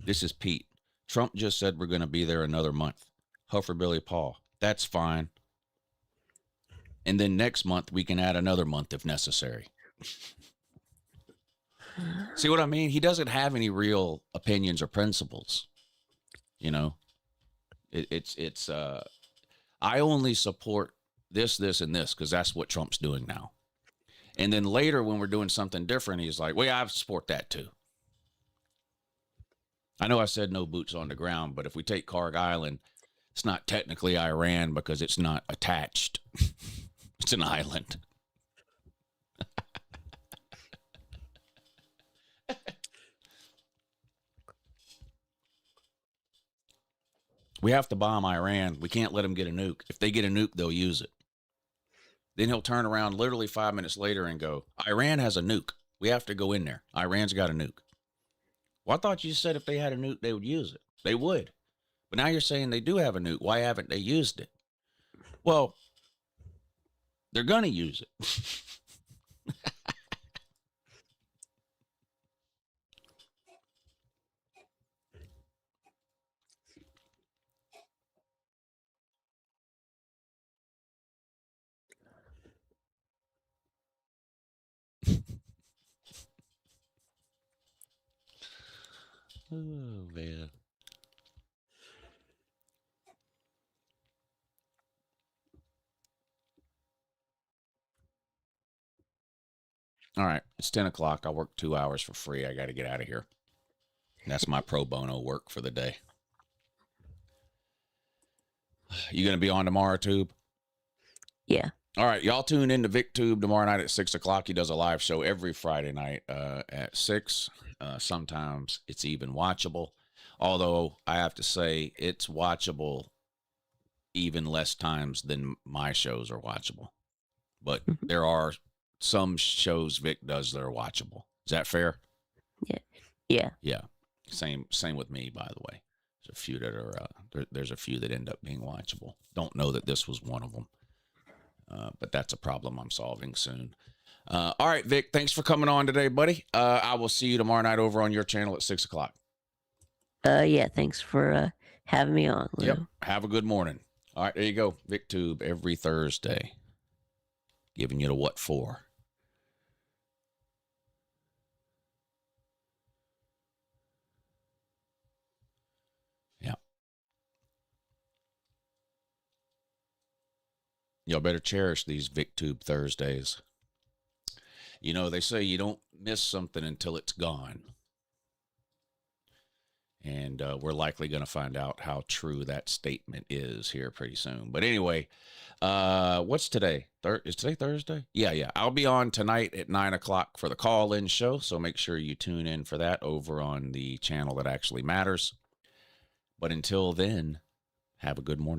[SPEAKER 3] this is Pete. Trump just said we're going to be there another month. Huffer Billy Paul. That's fine. And then next month, we can add another month if necessary. See what I mean? He doesn't have any real opinions or principles. You know, I only support this, and this, because that's what Trump's doing now. And then later when we're doing something different, he's like, well, yeah, I support that too. I know I said no boots on the ground, but if we take Karg Island, it's not technically Iran because it's not attached. It's an island. We have to bomb Iran. We can't let them get a nuke. If they get a nuke, they'll use it. Then he'll turn around literally 5 minutes later and go, Iran has a nuke. We have to go in there. Iran's got a nuke. Well, I thought you said if they had a nuke, they would use it. They would. But now you're saying they do have a nuke. Why haven't they used it? Well, they're going to use it. Oh, man. All right, it's 10 o'clock. I work 2 hours for free. I got to get out of here. That's my pro bono work for the day. You going to be on tomorrow, Tube?
[SPEAKER 4] Yeah.
[SPEAKER 3] All right, y'all tune in to Vic Tube tomorrow night at 6 o'clock. He does a live show every Friday night at 6. Sometimes it's even watchable. Although I have to say it's watchable even less times than my shows are watchable. But there are some shows Vic does that are watchable. Is that fair?
[SPEAKER 4] Yeah. Yeah.
[SPEAKER 3] Yeah. Same with me, by the way. There's a few that are there's a few that end up being watchable. Don't know that this was one of them. But that's a problem I'm solving soon. All right, Vic, thanks for coming on today, buddy. I will see you tomorrow night over on your channel at 6 o'clock.
[SPEAKER 4] Yeah, thanks for having me on, Lou.
[SPEAKER 3] Yep. Have a good morning. All right, there you go. VicTube every Thursday. Giving you the what for. Yeah. Y'all better cherish these VicTube Thursdays. You know, they say you don't miss something until it's gone. And we're likely going to find out how true that statement is here pretty soon. But anyway, what's today? Is today Thursday? Yeah. I'll be on tonight at 9 o'clock for the call-in show. So make sure you tune in for that over on the channel that actually matters. But until then, have a good morning.